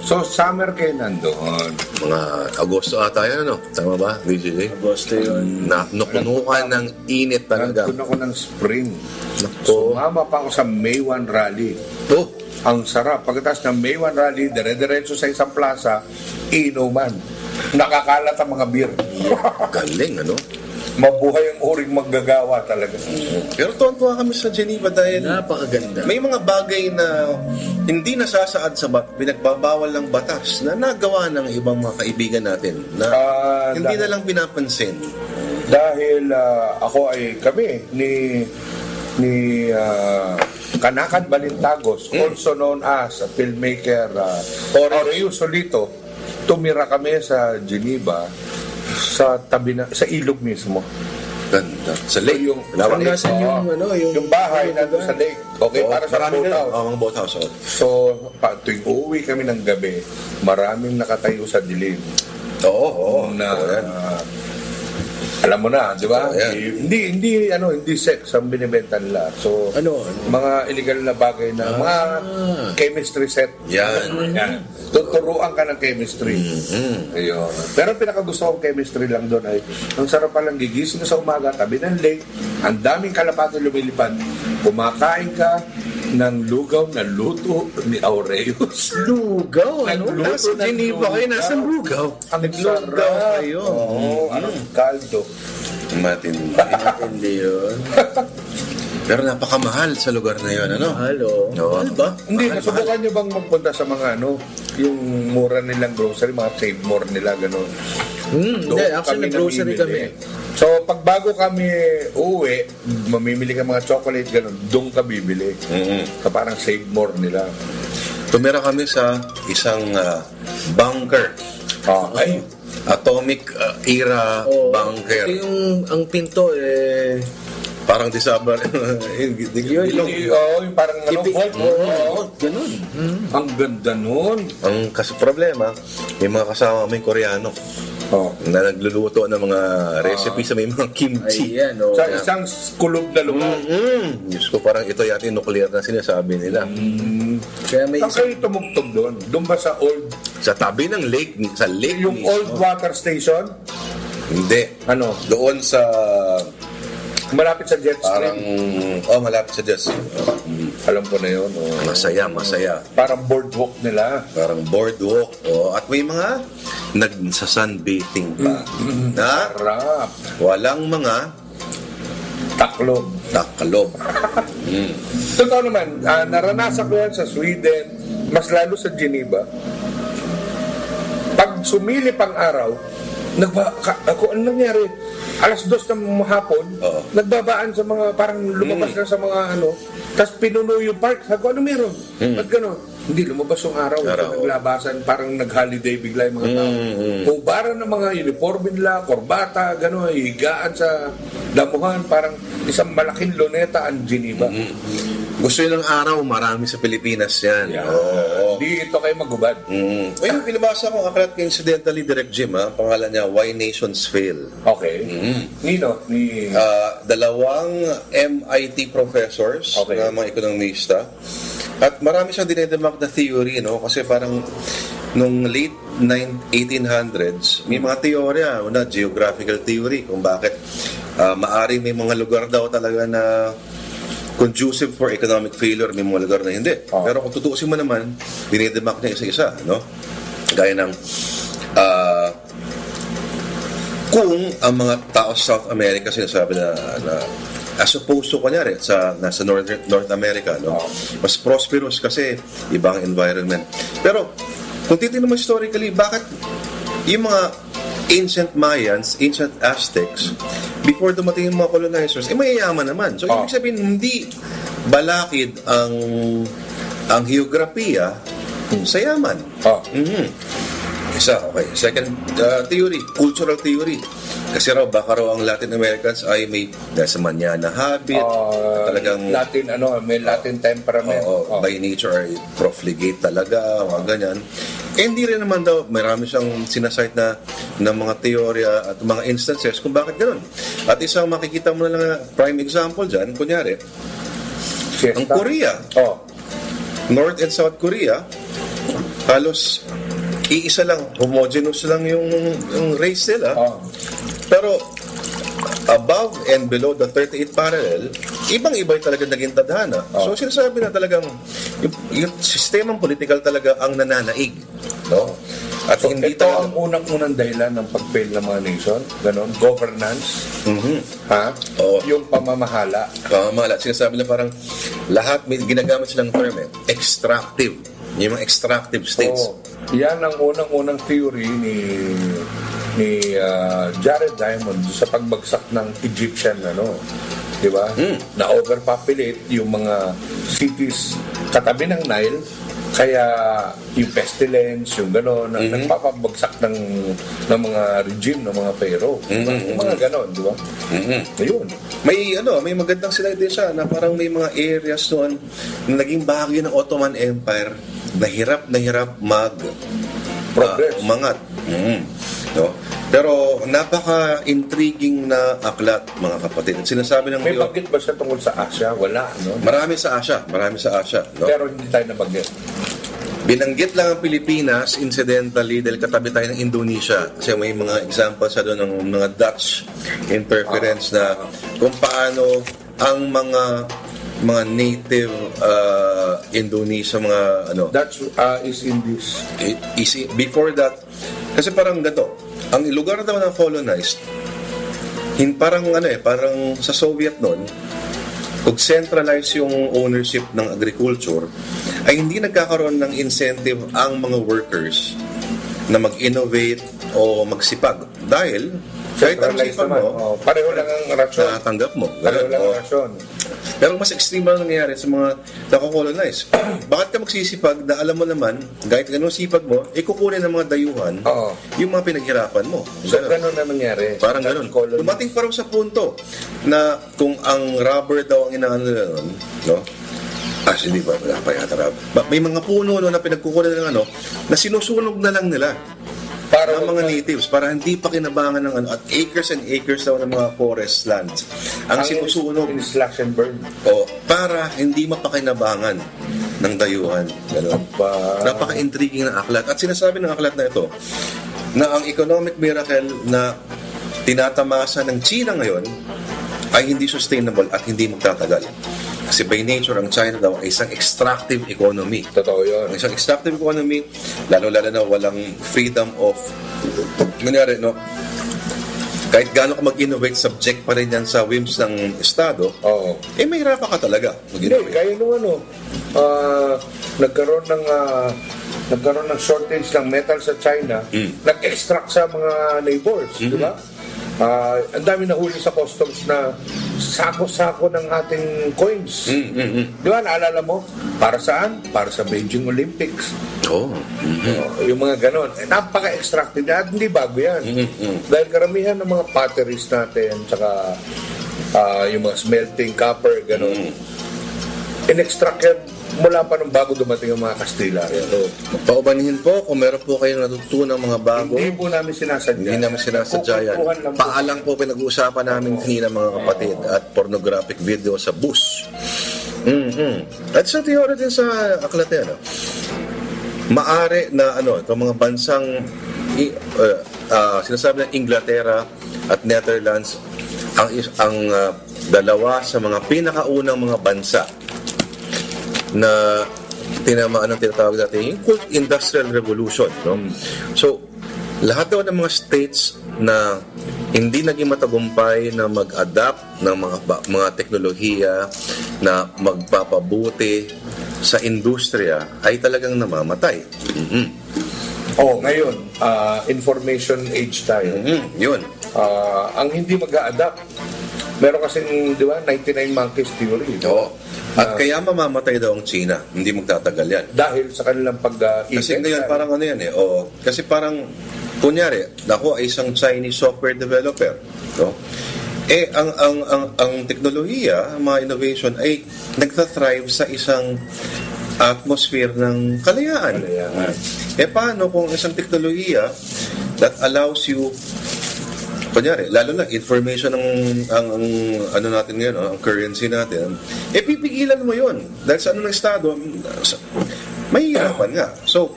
So, summer kayo nandoon. Mga Agosto ata yan, ano? Tama ba, DJ? Agosto yun. Nakunukan ng init talaga. Nandun ako ng spring. Nako. Sumama pa ako sa May 1 rally. Oh, Ang sarap. Pagkatapos ng May 1 rally, dire-diretso sa isang plaza, inuman. Nakakalat ang mga beer. galing, ano? Mabuhay ang uring maggagawa talaga. Pero tuwan-tuwa kami sa Geneva dahil Napakaganda. may mga bagay na hindi nasasaad sa pinagbabawal ng batas na nagawa ng ibang mga kaibigan natin na hindi na lang pinapansin. Dahil kami ni Kanakan Balintagos, also known as a filmmaker Oreo Solito, tumira kami sa Geneva sa tabi sa ilog mismo. Ganda. Sa lake. Yung bahay nandun sa lake. Okay, para sa boathouse. Mga boathouse. So, tuwing uuwi kami ng gabi, maraming nakatayo sa dilim. Oo. Alam mo na, di ba? Ayan. Hindi sex ang binibenta nila. So, mga illegal na bagay na mga chemistry set. Yan. Tuturuan ka ng chemistry. Ayun. Pero pinakagusto kong chemistry lang doon ay ang sarap palang gigising sa umaga, tabi ng lake, ang daming kalapati lumilipad, kumakain ka ng lugaw na luto ni Aureus. Lugaw? Nasa Geneva kayo, nasa lugaw. Ang Naglugaw kayo. Anong kaldo. Matindi. Hindi yun. Pero napakamahal sa lugar na yun, ano? Halo. Mahal ba? Hindi, nasubukan nyo bang magpunta sa mga yung mura nilang grocery, mga Save More nila, gano'n? Hindi, actually grocery kami. So, pag bago kami uuwi, mamimili ka mga chocolate, gano'n, doon ka bibili. So, parang Save More nila. Tumira kami sa isang bunker. Ay, Atomic era bunker. Ang pinto Parang disabar. yung parang vault. Ganun. Ang ganda nun. Ang problema, may mga kasama may Koreano na nagluluto ng mga recipe sa may mga kimchi. Ayan, Sa isang kulob na lugar. Diyos ko, parang ito yata yung nuclear na sinasabi nila. Kaya may Saan kayo tumugtog doon? Doon ba sa old, Sa tabi ng lake, sa lake yung mismo. old water station? Hindi. Ano? Doon sa Malapit sa jet parang, stream. malapit sa Jesse. Alam ko na yun. Masaya. Parang boardwalk nila. Parang boardwalk. At may mga nagsa-sunbathing pa. Na Harap. walang mga Taklob. taklob. Totoo naman, naranasan ko yan sa Sweden, mas lalo sa Geneva. Pag sumilip ang araw, ako, ano nangyari? Alas 2 ng hapon, nagbabaan sa mga, parang lumabas na sa mga tapos pinuno yung park. Sabi ko, ano meron? Ba't gano'n? Hindi, lumabas yung araw. Naglabasan, parang nag-holiday bigla yung mga tao. Hubaran ng mga uniforme nila, korbata, gano'n, higaan sa damuhan, parang isang malaking luneta ang Geneva. Gusto yun ng araw, marami sa Pilipinas yan. Hindi ito kayo magubad. Ayun, pinabasa ko aklat kay incidentally Direct Jim, pangalan niya, Why Nations Fail. Okay. Nino? Dalawang MIT professors na mga ekonomista. At marami siyang dinedemark na theory, no? Kasi parang nung late 1800s, may mga teorya, geographical theory, kung bakit maaring may mga lugar daw talaga na conducive for economic failure, may mga lugar na hindi. Pero kung tutuusin mo naman, dinedemark niya isa-isa, no? Gaya ng kung ang mga tao sa South America sinasabi na as opposed to kunyari nasa North America, no? Mas prosperous kasi ibang environment. Pero kung titingnan mo historically, bakit yung mga ancient Mayans, ancient Aztecs, before dumating yung mga colonizers, mayayaman naman. So ibig sabihin, hindi balakid ang geografiya sa yaman. Isa, okay. Second theory, cultural theory. Kasi raw, baka raw ang Latin Americans ay may nasa manyana habit, talagang may Latin temperament. by nature ay profligate talaga, mga ganyan. Hindi rin naman daw, marami siyang sinasite na mga teorya at mga instances kung bakit gano'n. At isang makikita mo na lang na prime example dyan, kunyari, ang Korea, North and South Korea, halos iisa lang, homogeneous lang yung race nila. Pero above and below the 38 parallel, ibang-iba talaga naging tadhana. So sinasabi na talagang yung sistemang political talaga ang nananaig. No? At So, hindi ito talaga... ang unang dahilan ng pag-fail ng mga nation, ganon, governance, yung pamamahala. Pamamahala. Sinasabi na parang lahat may ginagamit silang term extractive. Yung mga extractive states. Yan ang unang theory ni Jared Diamond sa pagbagsak ng Egyptian, di ba? Na overpopulate yung mga cities katabi ng Nile, kaya yung pestilence, yung gano'n, nagpapabagsak ng mga regime, ng mga pharaoh. Yung mga gano'n, di ba? Ayun. May magandang slide din siya na parang may mga areas noon na naging bahagi ng Ottoman Empire na hirap Progress. umangat. No? Pero napaka-intriguing na aklat, mga kapatid. Sinasabi ng May bagit ba siya tungkol sa Asia? Wala, no? Marami sa Asia. No? Pero hindi tayo nabanggit. Binanggit lang ang Pilipinas, incidentally, dahil katabi tayo ng Indonesia. Kasi may mga examples sa doon ng mga Dutch interference na kung paano ang mga native Indonesia, mga Dutch is in this. Before that, kasi parang gato, ang lugar daw na colonized, parang sa Soviet noon, kung centralize yung ownership ng agriculture, ay hindi nagkakaroon ng incentive ang mga workers na mag-innovate o magsipag. Dahil, kahit ang sipag mo, pareho lang ang rasyon. natatanggap mo. Pareho lang ang rasyon. Pero mas extreme lang nangyayari sa mga nako-colonize. Bakit ka magsisipag na alam mo naman, kahit anong sipag mo, kukunin ng mga dayuhan yung mga pinaghirapan mo. So, gano'n na nangyari. Parang gano'n. Dumating pa raw sa punto na kung ang rubber daw ang inaano nila nun, no? Hindi ba? Wala pa yata rubber. May mga puno na pinagkukunan ng na sinusunog na lang nila. Para ng mga natives, para hindi pa kinabangan ng at acres and acres daw ng mga forest lands. Ang sinusunog, slash and burn. Para hindi mapakinabangan ng dayuhan. Ganun. Napaka-intriguing ng aklat. At sinasabi ng aklat na ito, na ang economic miracle na tinatamasa ng China ngayon ay hindi sustainable at hindi magtatagal. Kasi by nature, ang China daw ay isang extractive economy. Totoo yun. Ang isang extractive economy, lalo-lalo na walang freedom of, kahit gaano ka mag-innovate, subject pa rin yan sa whims ng Estado, may hirapan ka talaga mag-innovate. Kaya nagkaroon ng shortage ng metal sa China, nag-extract sa mga neighbors, di ba? Ang dami nahuli sa customs na sako-sako ng ating coins. Di ba, naalala mo? Para saan? Para sa Beijing Olympics. Yung mga ganon. Napaka-extractive na at hindi bago yan. Dahil karamihan ng mga potteries natin, tsaka yung mga smelting copper, ganon. In-extract yan mula pa nung bago dumating ang mga Kastila. Paubanhin po kung meron po kayong natutunan mga bago. Hindi po namin sinasadya. Hindi namin sinasadya yan. Paalang po pinag-uusapan namin kanina mga kapatid at pornographic video sa bus. At sa teorya din sa aklat yan, maari na itong mga bansang sinasabi ng Inglaterra at Netherlands ang dalawa sa mga pinakaunang mga bansa na tinamaan ng tinatawag natin yung Industrial Revolution. So, lahat daw ng mga states na hindi naging matagumpay na mag-adapt ng mga teknolohiya na magpapabuti sa industriya ay talagang namamatay. Ngayon, information age tayo. Yun. Ang hindi mag-a-adapt meron kasing, di ba, 99 monkeys theory. Oo. At kaya mamamatay daw ang China. Hindi magtatagal yan. Dahil sa kanilang Kasi ngayon parang ano yan eh. Oo. Kasi parang, kunyari, ako ay isang Chinese software developer. No? Ang teknolohiya, ang mga innovation ay nagtathrive sa isang atmosphere ng kalayaan. Paano kung isang teknolohiya that allows you, kunyari, lalo na information ang ano natin ngayon, ang currency natin, pipigilan mo yun. Dahil sa anong estado, mahihirapan nga. So,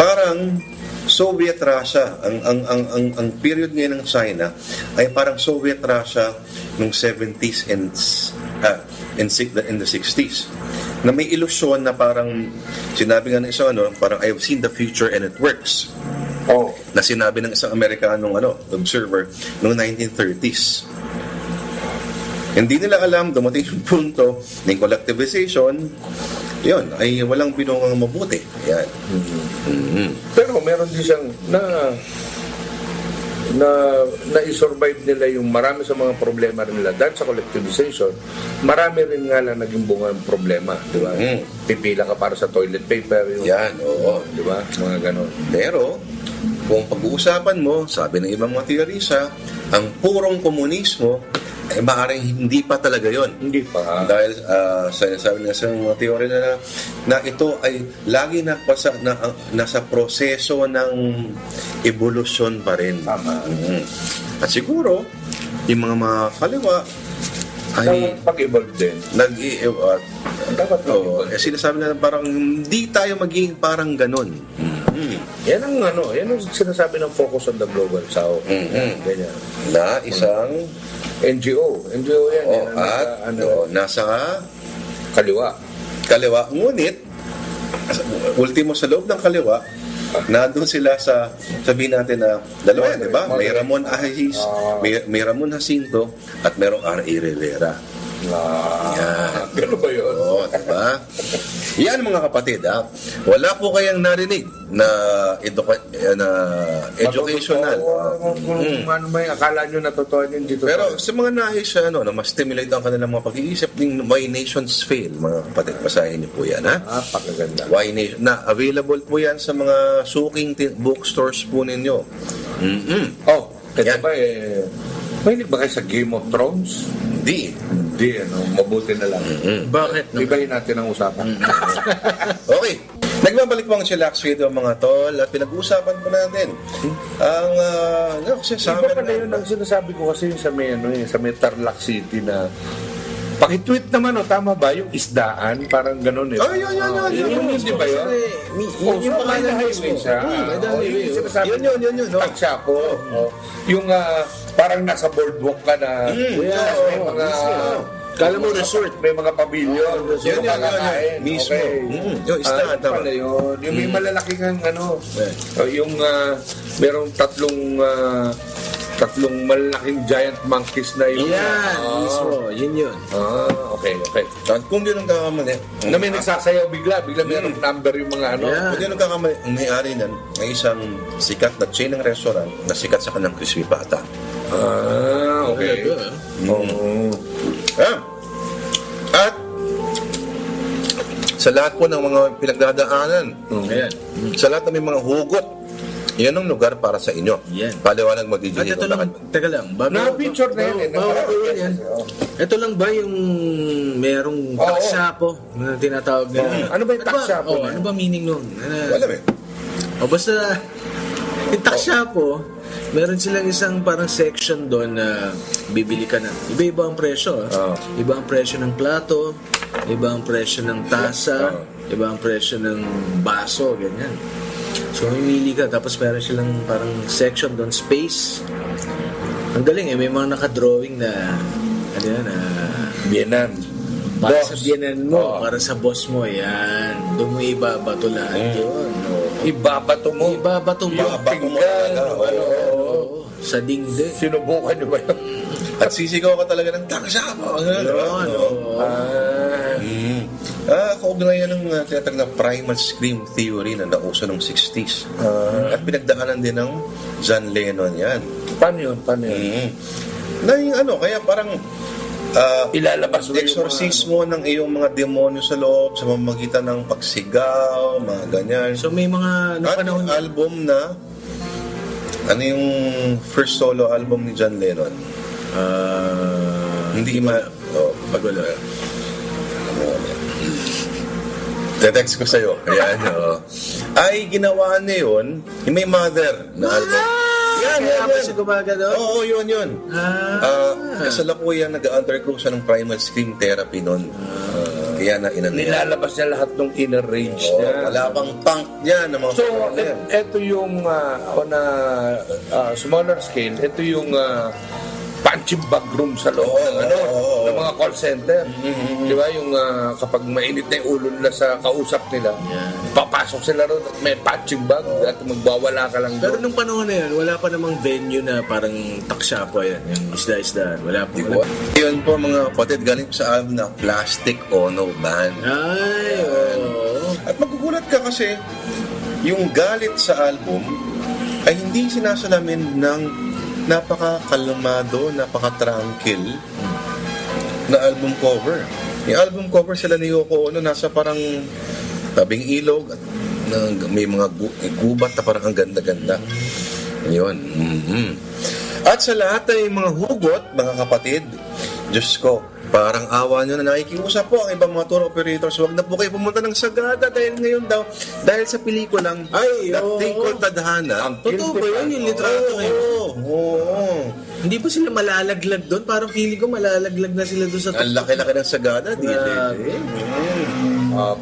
parang Soviet Russia, ang period ngayon ng China ay parang Soviet Russia noong 70s and in the 60s. Na may ilusyon na parang sinabi nga ng isang parang I've seen the future and it works. Na sinabi ng isang Amerikanong observer noong 1930s. Hindi nila alam, dumating yung punto ng collectivization, yun, ay walang binungang mabuti. Yan. Pero meron din siyang na i-survive nila yung marami sa mga problema nila dahil sa collectivization. Marami rin nga lang naging bunga ng problema, di ba? Pipila ka para sa toilet paper. Yan, oo. Di ba? Mga ganon. Pero, kung pag-uusapan mo, sabi ng ibang mga teorisa, ang purong komunismo, ay maaaring hindi pa talaga yon. Hindi pa. Dahil sabi nga sa mga teorya na ito ay lagi nasa proseso ng evolusyon pa rin. Tama. At siguro, yung mga kaliwa ay pag-evolve din. Dapat sinasabi na parang hindi tayo magiging parang ganun. Yan ang sinasabi ng Focus on the Global South. Ganyan. Na isang NGO yan. Nasa kaliwa. Ngunit ultimo sa loob ng kaliwa, nandun sila sa, sabihin natin na dalawa yan, di ba? May Ramon Ahis, may Ramon Jacinto, at merong R.A. Rivera. Yan. Gano'n ba yun? Oo, di ba? Yan mga kapatid, wala po kayang narinig na educational. Kung ano may akala nyo natutuhan yun dito. Pero sa mga nais na ma-stimulate ang kanilang mga pag-iisip ng Why Nations Fail, mga kapatid, basahin niyo po yan, ha? Pakaganda. Why Nation, na available po yan sa mga suking bookstores po ninyo. Kaya ba mahilig ba kayo sa Game of Thrones? Hindi, mabuti na lang. Bakit? Ibahin natin ang usapan. Okay. Nagbabalik po ang Chillax Radio, mga tol, at pinag-uusapan po natin ang kasi Iba pala yun ang sinasabi ko kasi sa may Tarlac City na pakitweet naman, tama ba? Yung isdaan, parang gano'n eh. Yun, di ba yun? Yung pangalan highway siya. Yun. Tagsyapo. Yung parang nasa boardwalk ka na. May mga Kala mo resort. May mga pavilion. Yun. Mismo. Yung isdaan, tama. Pala yun. Yung may malalaking yung merong tatlong malaking giant monkeys na yun. Yan, mismo. Yun. Okay. Kung yun ang kakamali, Na may nagsasayaw bigla merong number yung mga kung yun ang kakamali, ang may-ari nan ay isang sikat na chain ng restaurant na sikat sa kanyang crispy pata. Okay. At sa lahat po ng mga pinagdadaanan, sa lahat ng may mga hugot, yan ang lugar para sa inyo. Yan. Paliwanag mag-DJ. Teka lang. Na-picture na yan. Ito lang ba yung merong taksyapo na tinatawag nila? Ano ba yung taksyapo? Ano ba meaning nun? Alam eh. Basta yung taksyapo, meron silang isang parang section doon na bibili ka na. Iba-iba ang presyo. Iba ang presyo ng plato, iba ang presyo ng tasa, iba ang presyo ng baso, ganyan. So, mamili ka, tapos meron silang parang section doon, space. Ang galing may mga nakadrawing na, Bienan. Para sa biyanan mo, para sa boss mo, yan. Doon mo ibabato lahat yun. Ibabato mo? Ibabato mo. Sa dingding. Sinubukan nyo ba yun? At sisigaw ka talaga ng taksyapo. Kaugnayan ng tinatag na primal scream theory na nauso ng 60s. At pinagdaanan din ng John Lennon yan. Paano yun? Na yung ano, kaya parang Ilalabas mo yung exorcismo ng iyong mga demonyo sa loob sa pamamagitan ng pagsigaw, mga ganyan. So may mga At panahon yung album na ano yung first solo album ni John Lennon? Hindi wala. Text ko sa'yo. Ayan, ay, ginawa niya yun, yung may Mother na album. Kaya ba siya gumagano? Oo, yun. Kasalukuyan nag-undergo siya ng primal scream therapy nun. Kaya na nilalabas niya lahat ng inner rage niya. Wala pang punk niya ng mga So, ito yung on a smaller scale, ito yung punching bag room sa loob ng mga call center. Di ba? Yung kapag mainit na yung ulo nila sa kausap nila, papasok sila ron at may punching bag at magbawala ka lang Pero doon. nung panahon na yun, wala pa namang venue na parang taksyapo yan. Yung isda-isdaan. Wala pa. Yun po mga kapatid, galing po sa album na Plastic Ono Band. Ay, oo. At magugulat ka kasi yung galit sa album ay hindi sinasalamin ng napaka-kalmado, napaka-tranquil na album cover. Yung album cover sila ni Yoko Ono nasa parang tabing ilog at may mga gubat na parang ang ganda-ganda. Yun. At sa lahat ng mga hugot, mga kapatid, Diyos ko, parang awa nyo na nakikiusap po ang ibang mga tour operators. Huwag na po kayo pumunta ng Sagada dahil ngayon daw, dahil sa pelikulang That Thing Called Tadhana. Totoo ba yun yung litrato ngayon? Oo. Hindi ba sila malalaglag doon? Parang feeling ko malalaglag na sila doon sa Ang laki-laki ng Sagada, DJ.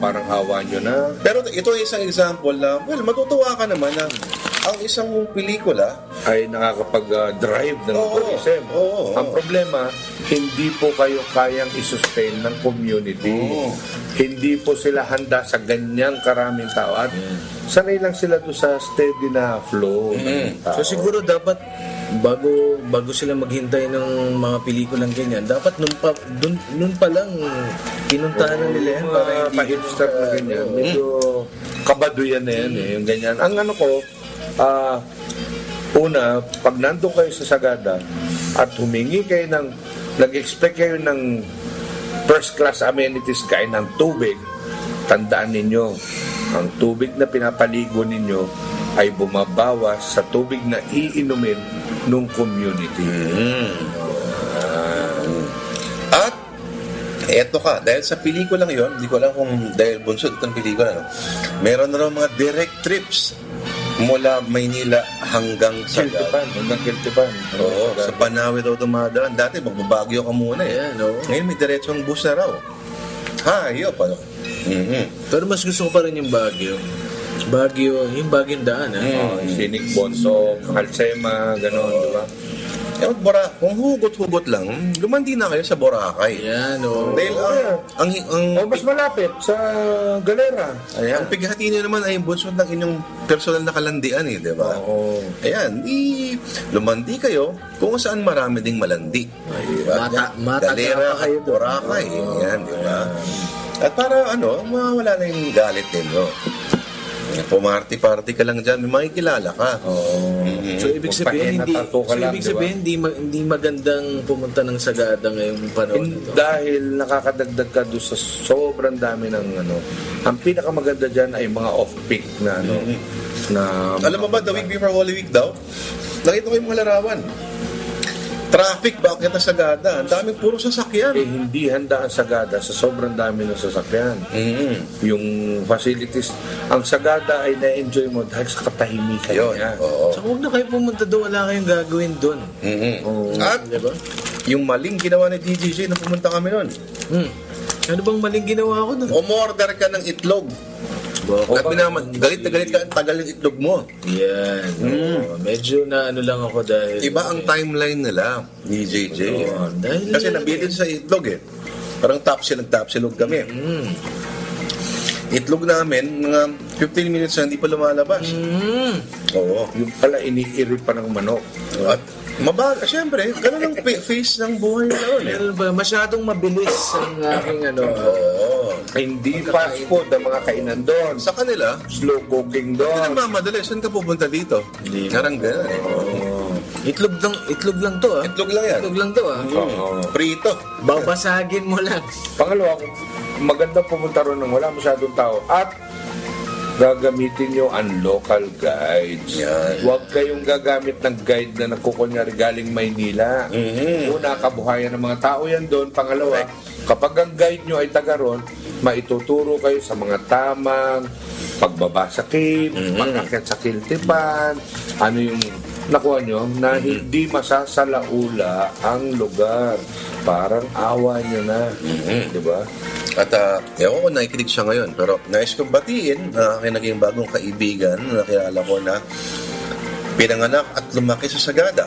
Parang awa nyo na. Pero ito ay isang example na, well, matutuwa ka naman na ang isang pelikula ay nakakapag-drive ng tourism. Ang problema, hindi po kayo kayang isustain ng community. Hindi po sila handa sa ganyang karaming tao. At sanay lang sila doon sa steady na flow ng tao. So siguro dapat bago sila maghintay ng mga pelikulang ganyan, dapat nun pa lang pinuntahan na nila yan para hindi pa-hipster na ganyan. Medyo kabaduyan na yan yung ganyan. Ang ano ko, una, pag nandun kayo sa Sagada at humingi kayo nag-expect kayo ng first class amenities kayo ng tubig, tandaan ninyo, ang tubig na pinapaligo ninyo ay bumabawas sa tubig na iinumin ng community. At eto ka, dahil sa pelikulang yon, hindi ko alam kung dahil bunsod itong pelikula, no? Meron na raw mga direct trips mula Maynila hanggang Sagada. Hanggang Kiltipan. Oo, sa Banawe daw dumadaan. Dati magbabagyo ka muna eh. Ayan, oo. Ngayon may diretsong bus na raw. Hayop, ano? Pero mas gusto ko pa rin yung Baguio, yung Baguio daan, Sinig, Bonso, Alsema, gano'n, di ba? Kung hugot-hugot lang, lumandi na kayo sa Boracay. Yan, oo. Dahil mas malapit sa Galera. ang pighati niyo naman ay bunsod ng inyong personal na kalandian eh, di ba? Oo. Ayan, lumandi kayo kung saan marami ding malandi. Diba? Mata Galera pa kayo at Boracay. Ayan, di ba? At para mawala na yung galit ninyo. Pumarty-party ka lang dyan, may makikilala ka. So ibig sabihin hindi magandang pumunta ng Sagada ngayong panahon nito. Dahil nakakadagdag ka doon sa sobrang dami ng ang pinakamaganda dyan ay mga off-peak na na Alam mo ba, the week before Holy Week daw, nakita ko yung mga larawan. Traffic, bakit na Sagada? Ang daming puro sasakyan. hindi handa ang Sagada sa sobrang dami ng sasakyan. Yung facilities, ang Sagada ay na-enjoy mo dahil sa katahimikan Yun, niya. oo. So huwag na kayo pumunta doon, wala kayong gagawin doon. At Diba? yung maling ginawa ni DJJ na pumunta kami nun, Ano bang maling ginawa ko doon? umorder ka ng itlog. Galit na galit ka, ang tagal yung itlog mo. Yan. Medyo na lang ako dahil Iba ang timeline nila, DJJ. dahil Kasi nabilin sa itlog eh. Parang nagtapsilog kami. Itlog namin, mga 15 minutes na hindi pa lumalabas. Oo. Yung pala iniiri pa ng manok. At siyempre, ganun ang face ng buhay na yun eh. Meron ba? Masyadong mabilis ang aking Oo. Hindi fast food ang mga kainan doon. Sa kanila, Slow cooking hindi doon. nagmamadali. Saan ka pupunta dito? Parang gano'n eh. Itlog lang to ah. Itlog lang yan. Itlog lang to ah. Prito. Babasagin mo lang. Pangalawa, maganda pumunta ron nang wala masyadong tao at gagamitin nyo ang local guides. Yan. Huwag kayong gagamit ng guide na nagkukunyari galing Maynila. Una, kabuhayan ng mga tao yan doon. Pangalawa, kapag ang guide nyo ay taga ron, maituturo kayo sa mga tamang pagbaba sa cave, pag-akyat sa Kiltipan, ano yung nakuha nyo, na hindi masasalaula ang lugar. Parang awa nyo na. Di ba? At ewan ko, nakikinig siya ngayon. Pero nais kong batiin na aking naging bagong kaibigan na nakilala ko na pinanganak at lumaki sa Sagada.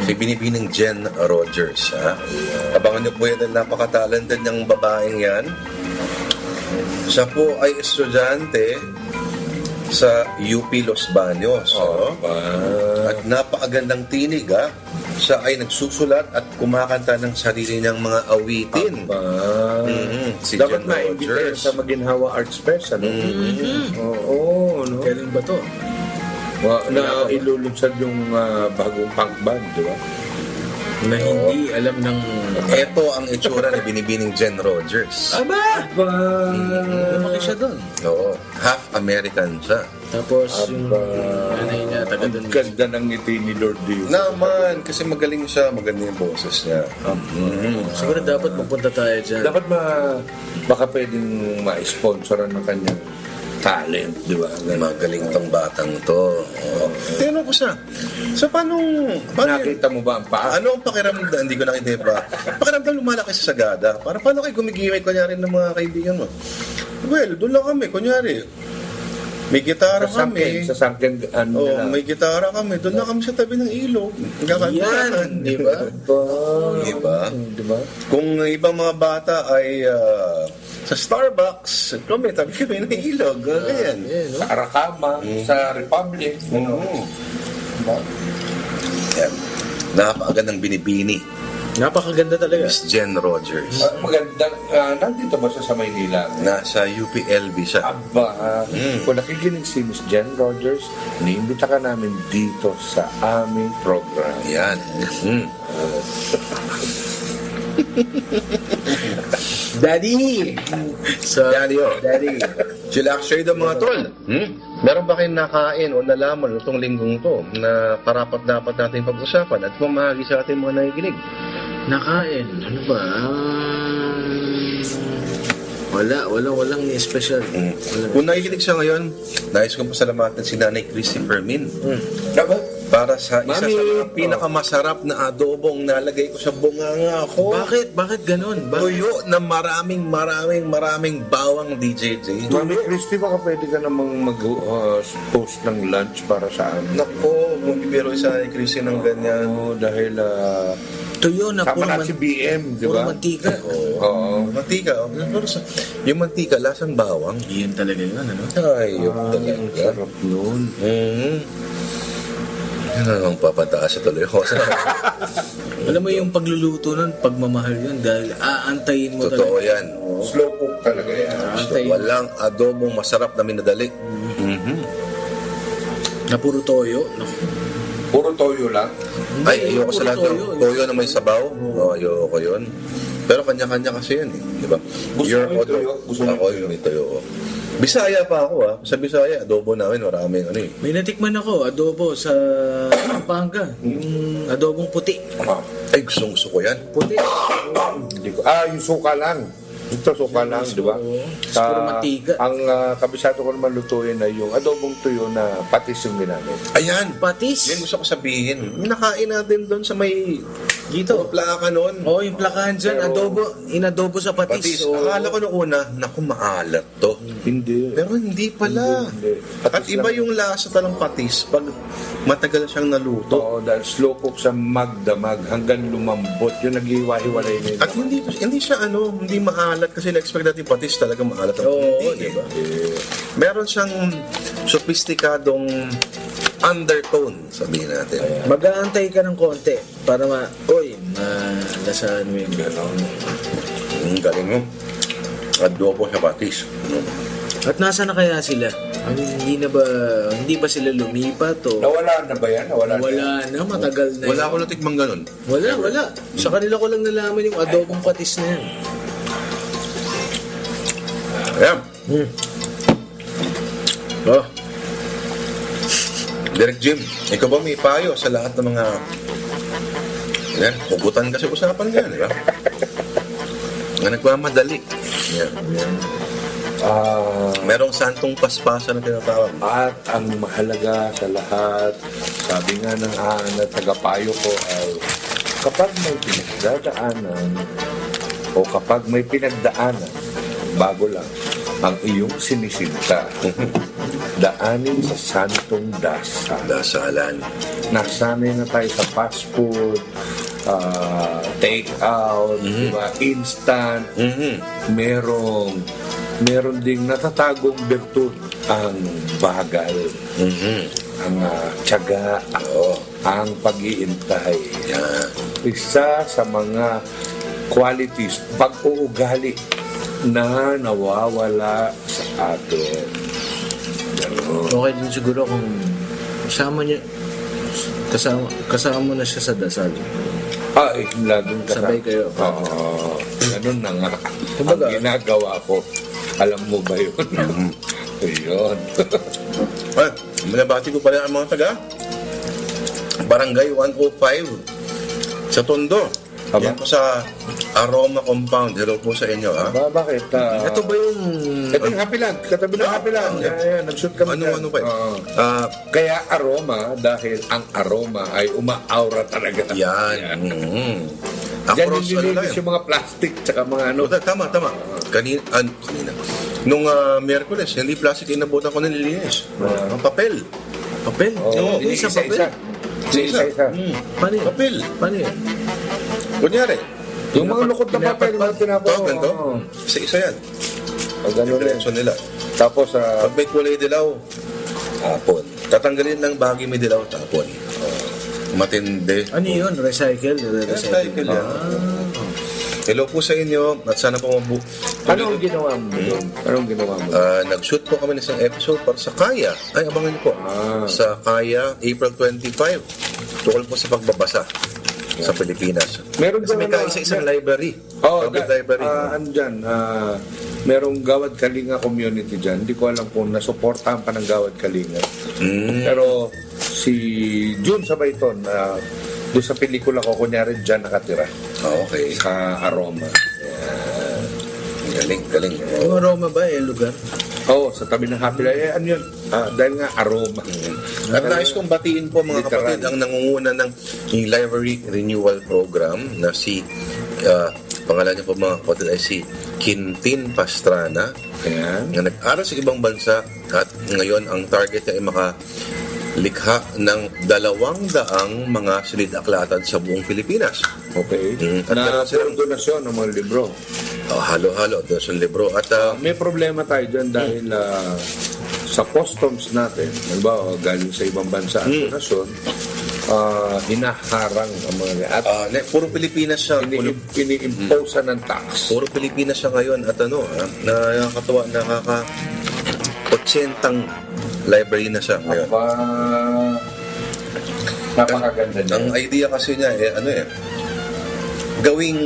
Si Binibining Jen Rogers. Ha? Abangan niyo po yan ang napaka-talented niyang babaeng yan. Siya po ay estudyante sa UP Los Baños. At napakagandang tinig, ha? Siya ay nagsusulat at kumakanta ng sarili niyang mga awitin. Si Dapat Jen ma-invite Rogers. sa Maginhawa Arts Fest, ano? Oo, no? Kailan ba to? Na ilulunsad yung bagong punk band, di ba? Na hindi alam ng... Ito ang itsura ni Binibining Jen Rogers. Aba! Lumaki siya doon. Oo, half American siya. Tapos yung nanay niya, taga doon. Ang ganda ng ngiti ni Lord Dio. Naman, kasi magaling siya, maganda yung boses niya. Siguro dapat magpunta tayo dyan. Dapat baka pwedeng ma-sponsoran ng kanyang talent, di ba? Magaling tong batang to. Tinanong ko siya, so paano Nakita mo ba ang paa? ano ang pakiramdam? Hindi ko nakita pa. Pakiramdam lumalaki sa Sagada. Paano kayo gumigimay, kunyari, ng mga kaibigan mo? Well, doon lang kami, kunyari. May gitara kami. Sa sangkin, ano Oh, na. may gitara kami. Doon lang kami sa tabi ng ilog. Yan, di ba? Diba? Di ba? Kung ibang mga bata ay sa Starbucks, kami, tabi kami ng ilog. Ganyan. Sa Arakama, sa Republic. Diba? Yan. Napakagandang binibini. Napakaganda talaga. Miss Jen Rogers. Maganda, nandito ba siya sa Maynila? Nasa UPLB siya. Aba, kung nakikinig si Miss Jen Rogers, niimbita ka namin dito sa aming program. Yan. Daddy! So, Daddy, oh. Daddy. Chillax trade ang mga tol. Meron ba kayong nakain o nalaman itong linggong to na karapat-dapat natin pag-usapan at mamahagi sa ating mga nakikinig? Nakain. Ano ba? Walang special. Kung nakikinig siya ngayon, nais kong pasalamatan si Nanay Christy Fermin. Para sa isa Mami, sa mga pinakamasarap na adobong nalagay ko sa bunganga ko. Bakit ganon? Tuyo na maraming bawang DJJ. Mami Christy, baka pwede ka namang mag-post ng lunch para sa amin. Nako, bumibiro sa Nanay Christy ng ganyan. Oo, dahil Tuyo na sama puro, na si BM, di puro ba? mantika. Oo. Mantika. Pero yung mantika, lasang bawang. Iyan talaga yun, ano? Ay, yung Ang talaga. sarap nun. Yan ang papataas sa tuloy ko. Alam mo yung pagluluto nun, pagmamahal yun dahil aantayin mo Totoo talaga. yan. Slow cook talaga yan. Aantayin. Walang adobong masarap na minadali. Na puro toyo. Naku. Puro toyo lang. Ay, ayoko sa lahat ng Toyo. toyo na may sabaw. No, ayoko yun. Pero kanya-kanya kasi yan eh. Di ba? Gusto mo yung toyo? Gusto mo Ako yung may toyo. Bisaya pa ako ha. Sa Bisaya, adobo namin maraming ano eh. May natikman ako, adobo sa Pampanga. Yung adobong puti. Ay, gusto ko yan. Puti. Hindi ko. Yung suka lang. Ito suka lang, di ba? Puro mantika. Ang kabisado ko naman lutuin ay yung adobong tuyo na patis yung ginamit. Ayan. Patis. Yan gusto ko sabihin. Nakain natin doon sa may Dito. plaka noon. Oh, yung plakahan dyan, inadobo sa Patis. patis. Akala ko nung una, naku, maalat to. Hindi. Pero hindi pala. Hindi. At Patis iba lang. yung lasa talang patis pag matagal siyang naluto. Oo, dahil slow cook sa magdamag hanggang lumambot. Yung nag-iwa-hiwalay na yun. At hindi siya hindi maalat kasi na-expect natin patis talaga maalat ang Oo, hindi. diba? Meron siyang sophisticadong undertone, sabihin natin. Mag-aantay ka ng konti para malasahan mo yung gano'n. Galing mo. Adobo sa patis. At nasa na kaya sila? Hindi ba sila lumipat o Nawala na ba yan? Nawala na, matagal na Wala yun. ko natikmang ganun. Wala. Sa kanila ko lang nalaman yung adobong patis na yan. Ayan. Oh, Direk Jim, ikaw ba may payo sa lahat ng mga... Yan, hugutan kasi usapan yan, di ba? Nga nagmamadali. Yan. Merong santong paspasan na tinatawag. At ang mahalaga sa lahat, sabi nga ng na tagapayo ko ay kapag may pinagdadaanan o kapag may pinagdaanan, bago lang, ang iyong sinisinta, daanin sa santong dasal. Dasalan. Nasanay na tayo sa fast food, take out, diba, instant. Meron ding natatagong bertud ang bagal, ang tiyaga, ang pag-iintay. Yan. Isa sa mga qualities, pag-uugali na nawawala sa atin. Ganun. okay din siguro kung kasama mo na siya sa dasal. Laging Sabay kayo. Oo. Ganun na nga. Kumbaga, ang ginagawa ko. Alam mo ba yun? Yun. Ay, minabati ko pala ang mga taga Barangay 105 sa Tondo. Yan po sa Aroma Compound. Hello po sa inyo, ha? Bakit? ito ba yung... Ito yung Happy Land. Katabi ng Happy Land. Nag-shoot kami dyan. Ano ba yun? Oo. Kaya aroma dahil ang aroma ay uma-aura talaga. Yan. Diyan Across, yung ano lang nilinis yan? yung mga plastic tsaka mga ano. Tama. Kanina. Nung Miyerkules, hindi plastic inabutan ko nililinis. Ang papel. Papel? Oo, Hindi sa papel. Isa-isa. Paano yun? Papel. Paano yun? Kunyari, Yung mga lukot na papel na tinapos. ganito. Isa-isa yan. Ganun rin. Diretso nila. Tapos, Pag may kulay dilaw, tapon. Tatanggalin ng bagay may dilaw, tapon. Matindi. Ano yun? Recycle? Recycle yan. Hello po sa inyo at sana po anong ginawa mo? Anong ginawa mo? Nag-shoot po kami ng isang episode para sa Kaya. Ay, abangan niyo po. Sa Kaya, April 25. Tukol po sa pagbabasa sa Pilipinas. Meron Kasi may ba na- kaisa-isang library. Oh, Public library. andyan. Merong Gawad Kalinga community dyan. Hindi ko alam kung nasuportahan pa ng Gawad Kalinga. Pero si June Sabayton, doon sa pelikula ko, kunyari dyan nakatira. Okay. Sa Aroma. Galing. Yung aroma ba lugar? Oo, sa tabi ng Happy Land. Ano yun? Dahil nga Aroma. At nais kong batiin po mga Literal. kapatid ang nangunguna ng library renewal program na si pangalan niya po mga kapatid ay si Quintin Pastrana Ayan. na nag-aral sa ibang bansa at ngayon ang target niya ay makalikha ng 200 mga silid-aklatan sa buong Pilipinas. Okay. At Na meron silang donasyon ng mga libro. halo-halo doon sa libro at May problema tayo dyan dahil sa customs natin, halimbawa galing sa ibang bansa at donasyon, hinaharang ang mga at puro Pilipinas siya. ini-impose ng tax. Puro Pilipinas siya ngayon at nakakatuwa, nakaka-80 library na siya ngayon. Napakaganda niya. Ang idea kasi niya gawing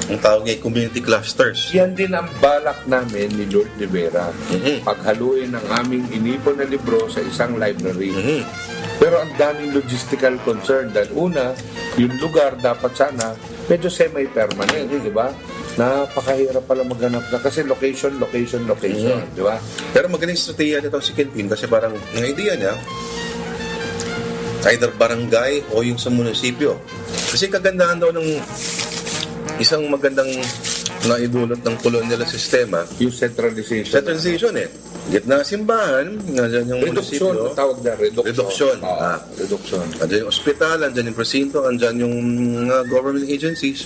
ang tawag niya community clusters. Yan din ang balak namin ni Lord Rivera. Paghaluin ang aming inipon na libro sa isang library. Pero ang daming logistical concern dahil una, yung lugar dapat sana medyo semi-permanent, di ba? Napakahirap pala maghanap na kasi location, di ba? Pero magaling strategiya nito si Quintin kasi parang ang idea niya either barangay o yung sa munisipyo. Kasi kagandahan daw ng isang magandang naidulot ng kolonyal sistema, Yung centralization. centralization Gitna simbahan, nandiyan yung Reduction, munisipyo. tawag na reduction. Reduction. Reduction. Andyan yung ospital, andyan yung presinto, andyan yung government agencies.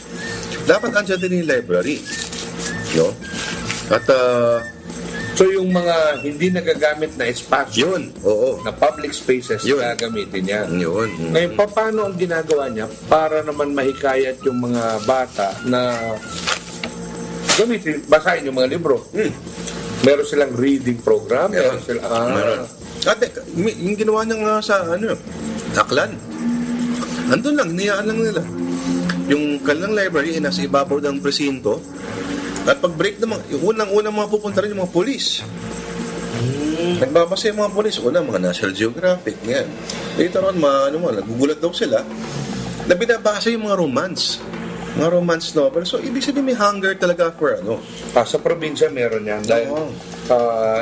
Dapat andyan din yung library. No? At, So yung mga hindi nagagamit na espasyo yun, oo. na public spaces, Yun. gagamitin niya. Yun. Ngayon, paano ang ginagawa niya para naman mahikayat yung mga bata na gamitin, basahin yung mga libro? Meron silang reading program, meron silang... Meron. Ate, yung ginawa niya nga sa Aklan. Andun lang, niyaan lang nila. Yung kanilang library ay nasa ibabaw ng presinto. At pag break naman, yung unang-unang mga pupunta rin yung mga polis. Nagbabasa yung mga polis. Una, mga National Geographic. Yan. Later on, nagugulat daw sila na binabasa yung mga romance. Mga romance novel. So, ibig sabihin may hunger talaga for sa probinsya meron yan. Dahil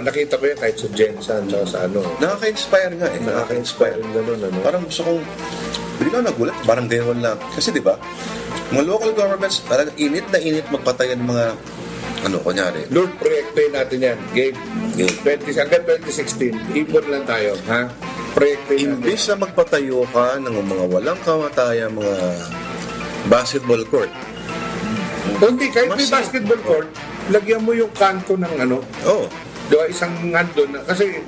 nakita ko yan kahit sa Jensen, sa Nakaka-inspire nga eh. Nakaka-inspire yung gano'n. Parang gusto kong, hindi ka nagulat, parang ganyan lang. Kasi di ba, mga local governments, talagang init na init magpatayan ng mga, kunyari. Lord, proyektoin natin yan. Game. Hanggang 2016, ipon lang tayo. Ha? Proyektoin natin. Imbis na magpatayo ka ng mga walang kamataya, mga basketball court. Hindi, kahit may basketball court, lagyan mo yung kanto ng diba, isang nandun. Kasi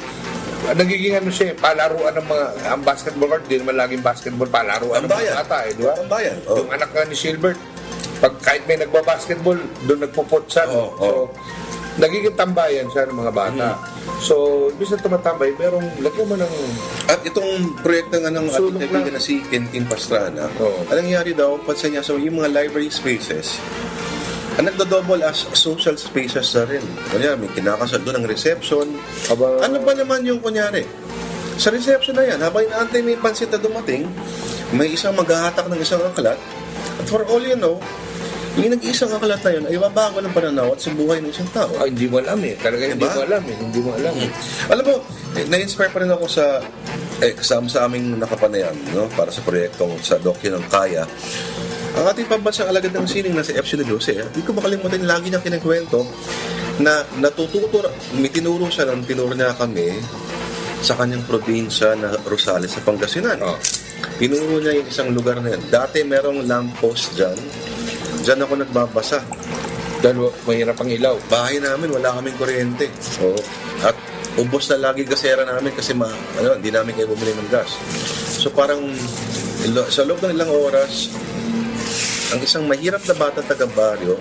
nagiging siya, palaruan ng mga, ang basketball court, di naman laging basketball, palaruan ng mga bata, diba? Tambayan. Yung anak ni Silbert, pag kahit may nagbabasketball, doon nagpuputsan. So, nagiging tambayan siya ng mga bata. So, ibig na tumatambay, merong lagyan mo ng... At itong proyekto nga ng ating kaibigan na si Kentin Pastrana, anong nangyari daw, pansin niya, so yung mga library spaces, nagdo-double as social spaces na rin. Kanya, may kinakasal doon ang reception. Ano ba naman yung kunyari? Sa reception na yan, habang inaantay may pansit na dumating, may isang maghahatak ng isang aklat, at for all you know, yung nag-iisang aklat na yun ay babago ng pananaw at sa buhay ng isang tao. Hindi mo alam eh. Talaga diba? Hindi mo alam eh. Alam mo, na-inspire pa rin ako sa kasama sa aming nakapanayam, para sa proyektong sa Dokyo ng Kaya. Ang ating pambansang alagad ng sining na si FC de Jose, hindi ko makalimutan lagi niyang kinikwento na tinuro niya kami sa kanyang probinsya na Rosales sa Pangasinan. Tinuro niya yung isang lugar na yan. Dati merong lamppost dyan. Diyan ako nagbabasa. Dahil mahirap ang ilaw. Bahay namin, wala kaming kuryente. At ubos na lagi gasera namin kasi hindi namin kayo bumili ng gas. So parang sa loob ng ilang oras, ang isang mahirap na bata taga-baryo,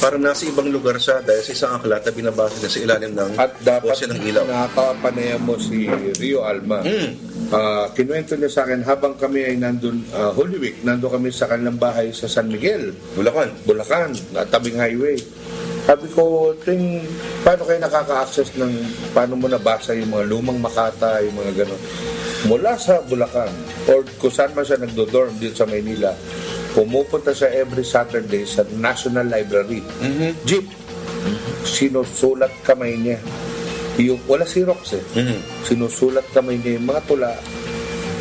parang nasa ibang lugar siya dahil sa isang aklat na binabasa niya sa ilalim ng bose ng ilaw. At dapat nakakapanayam mo si Rio Alma. Kinuwento niya sa akin habang kami ay nandun, Holy Week, nandun kami sa kanilang bahay sa San Miguel, Bulacan, tabing highway. Sabi ko, paano kayo nakaka-access paano mo nabasa yung mga lumang Makata, yung mga gano'n. Mula sa Bulacan, or kung saan man siya nagdo-dorm dito sa Maynila, pumupunta siya every Saturday sa National Library. Jeep. Sinusulat kamay niya. Wala Xerox eh. Sinusulat kamay niya yung mga tula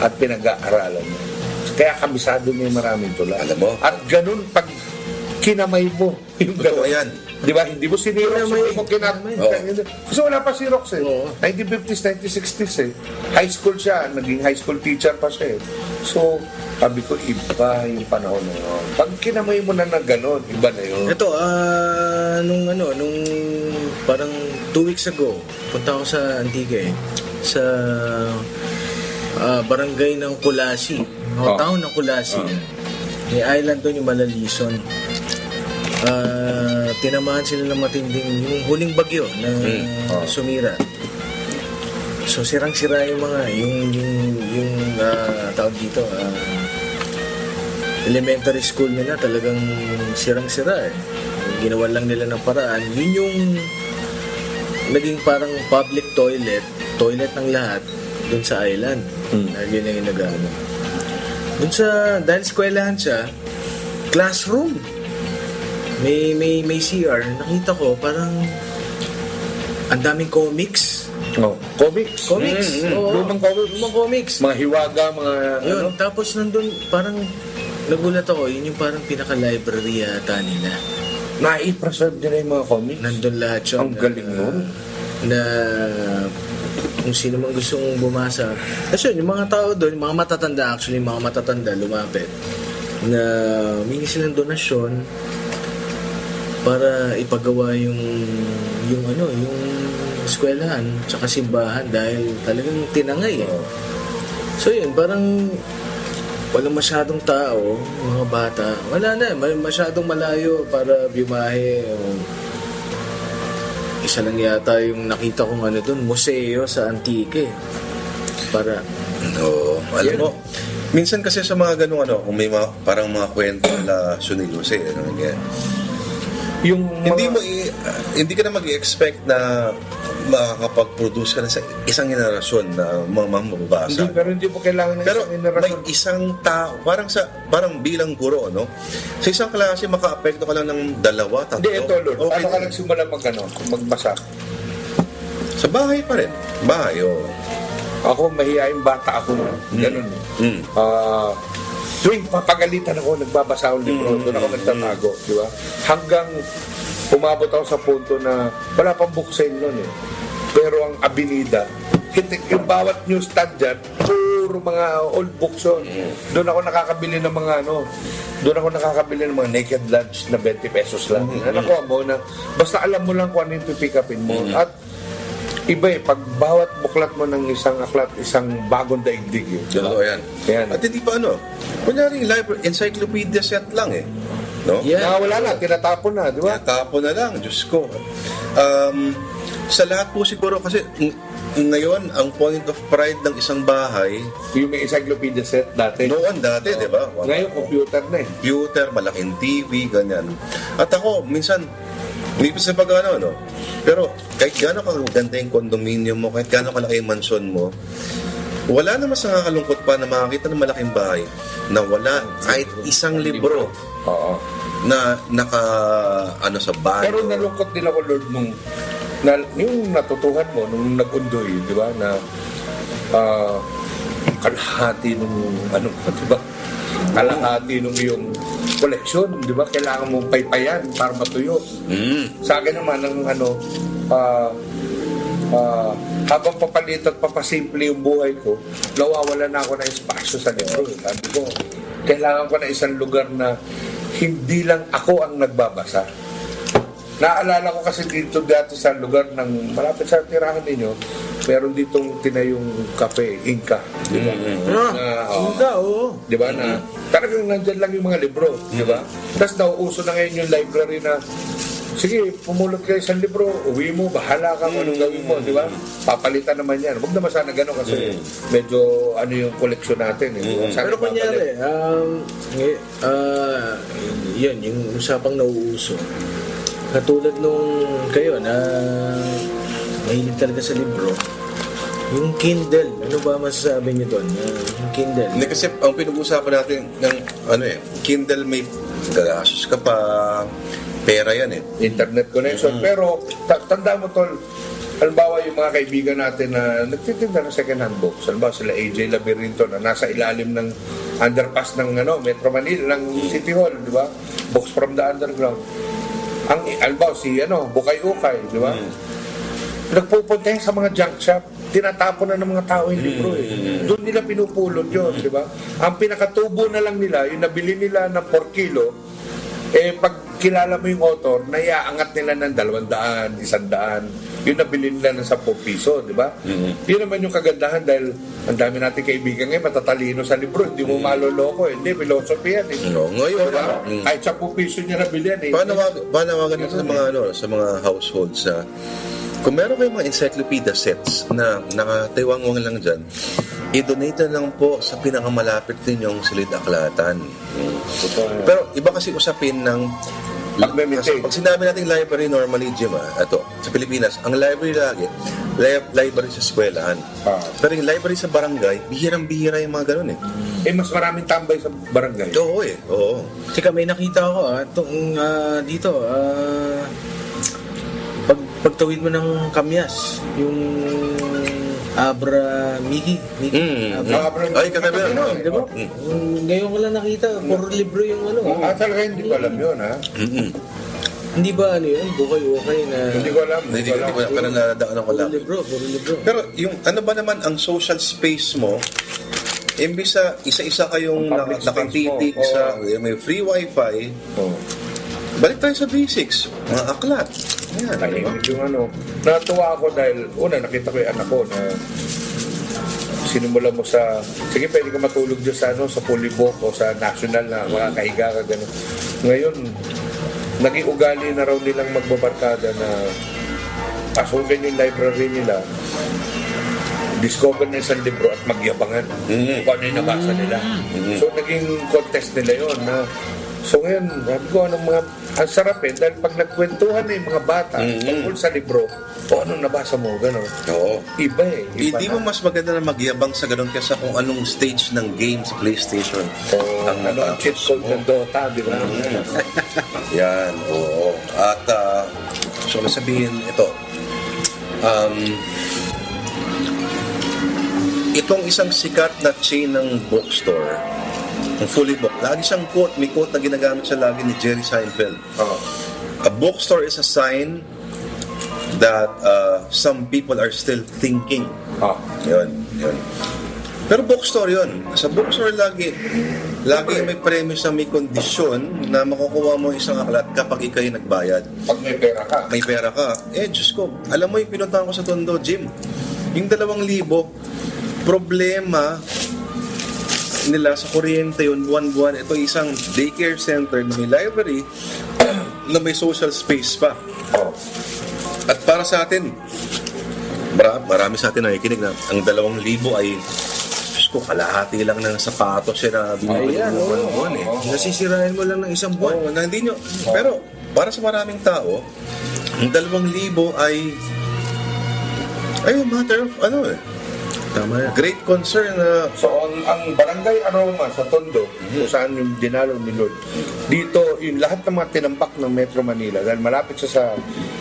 at pinag-aaralan niya. Kaya kabisado niya yung maraming tula. Alam mo? At ganun pag kinamay mo yung gano'n. Yan. Di ba? Hindi mo sinirox, hindi mo kinamay. Kasi wala pa Xerox eh. 1950s, 1960s eh. High school siya. Naging high school teacher pa siya eh. So, sabi ko, iba yung panahon na yun. Pag kinamay mo na gano'n, iba na yun. Ito, nung parang 2 weeks ago, punta ako sa Antigua sa barangay ng Kulasi. Town ng Kulasi. May island doon yung Malalison. Tinamaan sila ng matinding yung huling bagyo na sumira. So sirang-sira yung mga yung tawag dito elementary school nila talagang sirang-sira eh. Ginawa lang nila ng paraan. Yun yung naging parang public toilet ng lahat dun sa island. Yun yung nag-ano. Dun sa, dahil eskwelahan siya, classroom. May CR. Nakita ko parang ang daming comics. Comics. Lumang comics. Mga hiwaga, mga yun. Tapos nandun, parang nagulat ako, yun yung parang pinaka-library yata nila. Na-i-preserve nila yung mga comics. Nandun lahat yun. Ang galing nun. Na kung sino man gustong bumasa. Kasi yung mga tao doon, mga matatanda lumapit na humingi silang donasyon para ipagawa yung eskwelahan tsaka simbahan dahil talagang tinangay eh. So yun, parang walang masyadong tao, mga bata, wala na, masyadong malayo para biyahe. isa lang yata yung nakita kong ano doon, museo sa Antique. Para No, alam mo, minsan kasi sa mga ganung ano, kung may mga, parang mga kwento nila Sunil Jose, ano ganyan. Yung Hindi ka na mag-expect na makakapag-produce ka na sa isang henerasyon na mamabasa. Hindi, pero hindi mo kailangan ng Pero isang may generasyon. isang tao, parang bilang guro, no? Sa isang klase, maka-apekto ka lang ng 2, 3. Hindi, ito, Lord. Okay. Paano ka nagsimula magbasa? Sa bahay pa rin. Bahay, oh. Ako, mahihayin bata ako. Ganun. Tuwing papagalitan ako, nagbabasa akong libro. Doon ako nagtatago, di ba? Hanggang umabot ako sa punto na wala pang book sale noon eh. Pero ang Avenida, yung bawat newsstand dyan, puro mga old books yun. Doon ako nakakabili ng mga Naked Lunch na 20 pesos lang. Nakuha mo na, basta alam mo lang kung ano yung pipick upin mo. At iba pag bawat buklat mo ng isang aklat, isang bagong daigdig yun. Totoo yan. Yan. At hindi pa kunyari library, encyclopedia set lang eh. No? Yeah. Wala na, tinatapon na, di ba? Tapon na lang, Diyos ko. Sa lahat po siguro kasi ngayon, ang point of pride ng isang bahay, Yung may encyclopedia set dati. noon dati, di ba? Ngayon, computer na eh. Computer, malaking TV, ganyan. At ako, minsan, hindi pa sa pag-ano, no? Pero kahit gano'n kaganda yung condominium mo, kahit gano'n kalaki yung mansion mo, wala naman sa nakakalungkot pa na makakita ng malaking bahay na wala kahit isang libro Oo. na sa banyo. Pero nalungkot din ako, Lord, yung natutuhan mo, nung nag-undoy, di ba, na kalahati nung, di ba? Kalahati nung iyong koleksyon, di ba? Kailangan mong paypayan para matuyo. Sa akin naman, habang papalit at papasimple yung buhay ko, nawawala na ako ng espasyo sa libro. Sabi ko, kailangan ko na isang lugar na hindi lang ako ang nagbabasa. Naalala ko kasi dito dati sa lugar ng malapit sa tirahan ninyo, meron ditong tinayong cafe, Inca. Di ba? Di ba na talagang nandyan lang yung mga libro. Di ba? Tapos nauuso na ngayon yung library na sige, pumulot kayo isang libro, uwi mo, bahala ka kung anong gawin mo, di ba? Papalitan naman yan. Huwag naman sana gano'n kasi medyo yung koleksyon natin. Pero kunyari, yun, yung usapang nauuso. Katulad nung kayo na mahilig talaga sa libro, yung Kindle, ano ba masasabi niyo doon? Yung Kindle. Hindi kasi ang pinag-uusapan natin ng Kindle may gagastos ka pa, pera yan eh. Internet connection. Pero tanda mo, Tol, halimbawa yung mga kaibigan natin na nagtitinda ng second-hand books, halimbawa sila AJ Labirinto na nasa ilalim ng underpass ng Metro Manila, ng City Hall, di ba? Books from the Underground. Ang halimbawa si Bukay-Ukay, di ba? Nagpupunta sa mga junk shop, tinatapon na ng mga tao yung libro eh. Doon nila pinupulot yun, di ba? Ang pinakatubo na lang nila, yung nabili nila ng 4 kilo, pag kilala mo yung author, naiaangat nila ng 200, 100, yung nabili nila ng 10 piso, di ba? Yun naman yung kagandahan dahil ang dami natin kaibigan ngayon, matatalino sa libro, hindi mo maloloko eh. Hindi, philosophy yan eh. No, ngayon, diba? Kahit 10 piso niya nabili yan eh. Panawagan nito sa mga households sa kung meron kayong mga encyclopedia sets na nakatiwangwang lang dyan, i-donate na lang po sa pinakamalapit ninyong silid-aklatan. Pero iba kasi usapin ng pag sinabi natin library normally, Jim, ito, sa Pilipinas, ang library lagi, library sa eskwelahan. Pero yung library sa barangay, bihirang-bihira yung mga ganun eh. Mas maraming tambay sa barangay. Oo eh, oo. Tsaka may nakita ako dito, pagtawid mo ng Kamyas, yung Abra Miki. Ay, katabi na. Di ba? Ngayon ko lang nakita, puro libro yung talaga hindi ko alam yun, ha? Hindi ba yun? Bukay-ukay na... Hindi ko alam. Hindi ko parang nadaanan ko lang. Puro libro. Pero yung ano ba naman ang social space mo, imbis sa isa-isa kayong nakatitig sa may free wifi, balik tayo sa basics, mga aklat. Ayan, yung natuwa ako dahil nakita ko yung anak ko na sinimula mo sa sige, pwede ka matulog dyan sa Pulibok o sa National na makakahiga ka gano'n. Ngayon, naging ugali na raw nilang magbabarkada na pasukin yung library nila, discover na isang libro at magyabangan kung ano yung nabasa nila. So, naging contest nila yon na so ngayon, sabi ko, ang sarap dahil pag nagkwentuhan na yung mga bata tungkol sa libro, o anong nabasa mo, gano'n. Oo. Iba Hindi mo mas maganda na magyabang sa ganun kaysa kung anong stage ng game sa PlayStation. Ang cheat code ng Dota, di ba? Yan, oo. At, so nasabihin, ito, itong isang sikat na chain ng bookstore, ang Fully Book, lagi siyang quote, may quote na ginagamit siya lagi ni Jerry Seinfeld. A bookstore is a sign that some people are still thinking. Yun. Pero bookstore yun. Sa bookstore lagi may premise na may kondisyon na makukuha mo isang aklat kapag ikay nagbayad. Pag may pera ka. May pera ka. Diyos ko, alam mo yung pinuntahan ko sa Tondo, Jim. Yung 2,000, problema nila sa kuryente yun, buwan-buwan. Ito isang daycare center na may library na may social space pa. At para sa atin, marami sa atin nakikinig na ang 2,000 ay Diyos ko, kalahati lang ng sapatos na binibili mo buwan-buwan Nasisirain mo lang ng isang buwan. Na hindi nyo. Pero para sa maraming tao, ang 2,000 ay matter of Tama yan. great concern na So, ang Barangay Aroma sa Tondo, kung saan yung dinalo ni Lord, dito, yung lahat ng mga tinambak ng Metro Manila, dahil malapit siya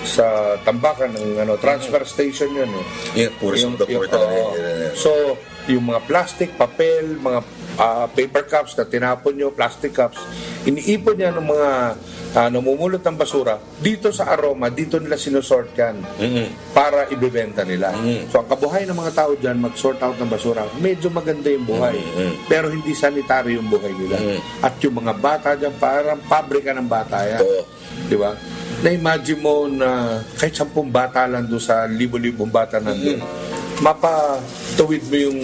sa tambakan ng transfer station yun. yung purse of the poor talaga. So, yung mga plastic, papel, mga paper cups na tinapon nyo, plastic cups, iniipon niya ng mga namumulot ng basura dito sa Aroma, dito nila sinusort yan para ibebenta nila. So ang kabuhay ng mga tao dyan mag-sort out ng basura, medyo maganda yung buhay, pero hindi sanitary yung buhay nila. At yung mga bata dyan, parang pabrika ng bata yan, di ba? Na-imagine mo na kahit 10 bata lang doon sa libo-libong bata nandun, mapatuwid mo yung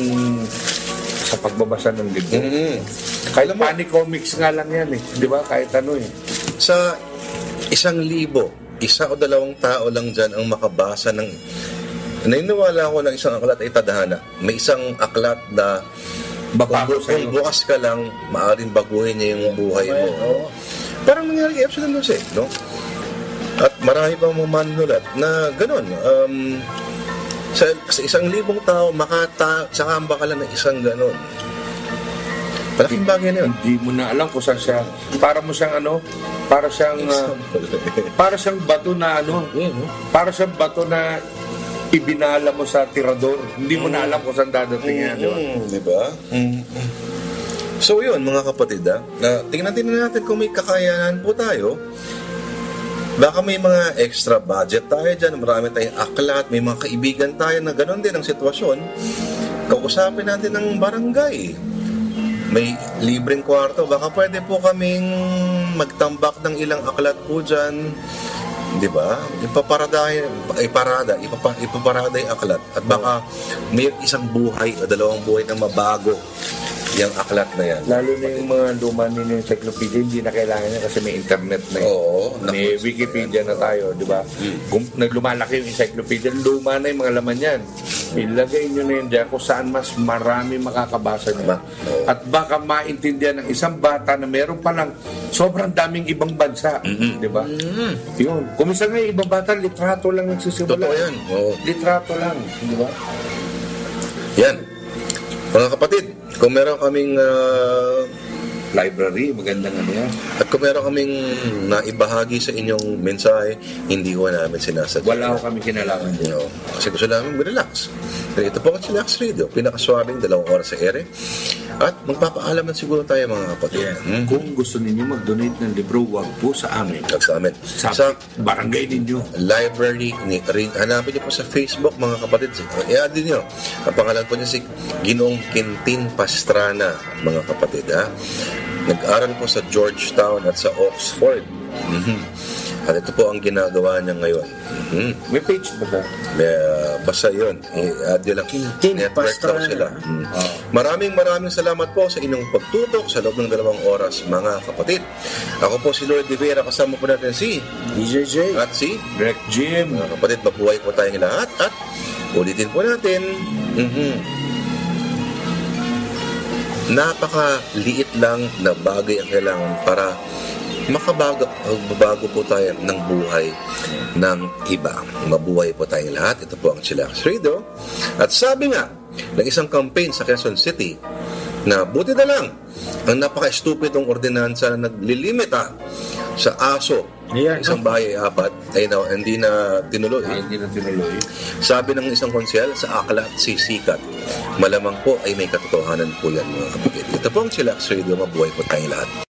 sa pagbabasa ng libro. Kahit Panic Comics nga lang yan di ba? Kahit ano Sa 1,000, 1 o 2 tao lang dyan ang makabasa ng... Naniniwala ako ng isang aklat ay tadhana. May isang aklat na kung bukas ka lang, maaaring baguhin niya yung buhay mo. Parang nangyari kay Epsilon Luce, no? At marami pang mga manunulat na gano'n. Sa 1,000 tao, makakamba ka lang ng isang gano'n. Malaking bagay na yun. Hindi mo na alam kung saan siya. Para mo siyang para siyang bato na para siyang bato na ibinala mo sa tirador. Hindi mo na alam kung saan dadating yan, di ba? So yun, mga kapatid, tingnan natin kung may kakayanan po tayo. Baka may mga extra budget tayo dyan, marami tayong aklat, may mga kaibigan tayo na gano'n din ang sitwasyon. Kausapin natin ng barangay. May libreng kwarto, baka pwede po kaming magtambak ng ilang aklat po dyan. Di ba? Ipaparada yung aklat. At baka may isang buhay o 2 buhay na mabago yung aklat na yan. Lalo na yung mga luma ninyo encyclopedia, hindi na kailangan yan kasi may internet na may Wikipedia na tayo, di ba? Kung naglumalaki yung encyclopedia, luma na yung mga laman yan. Ilagay nyo na yun dyan kung saan mas marami makakabasa nyo. At baka maintindihan ng isang bata na meron palang sobrang daming ibang bansa, di ba? Yun. Kung minsan nga yung ibang bata, litrato lang nagsisimula. Totoo yan. Litrato lang, di ba? Yan. Mga kapatid, kung meron kaming library, magandang yan. At kung meron kaming naibahagi sa inyong mensahe, hindi ko namin sinasadya. Wala ko kami kinalaman. Kasi gusto namin relax. Pero ito po ang Chillax Radio, pinakaswabing 2 oras sa ere. At magpapaalam na siguro tayo, mga kapatid. Kung gusto ninyo mag-donate ng libro, wag po sa amin. Sa amin. Sa barangay ninyo. Library, hanapin niyo po sa Facebook, mga kapatid. I-add niyo. Ang pangalan po niya si Ginoong Quintin Pastrana, mga kapatid. Nag-aral po sa Georgetown at sa Oxford. At ito po ang ginagawa niya ngayon. May page ba ka? Basta yun. I-add nyo lang. Quintin Network daw Pastrana. sila. Maraming salamat po sa inyong pagtutok sa loob ng 2 oras, mga kapatid. Ako po si Lord de Vera, kasama po natin si DJJ. at si Rec Jim. mga kapatid. Mabuhay po tayong lahat at ulitin po natin. Napakaliit lang na bagay ang kailangan para makabago po tayo ng buhay ng iba. Mabuhay po tayong lahat. Ito po ang Chillax Radio. At sabi nga ng isang campaign sa Quezon City na buti na lang ang napaka-stupidong ordinansa na naglilimita sa aso. Ayan, Isang bahay ay 4 ay hindi na tinuloy. Hindi na tinuloy. Sabi ng isang konsyel sa aklat sisikat, malamang po ay may katotohanan po yan, mga kapatid. Ito po ang Chillax Radio. Mabuhay po tayong lahat.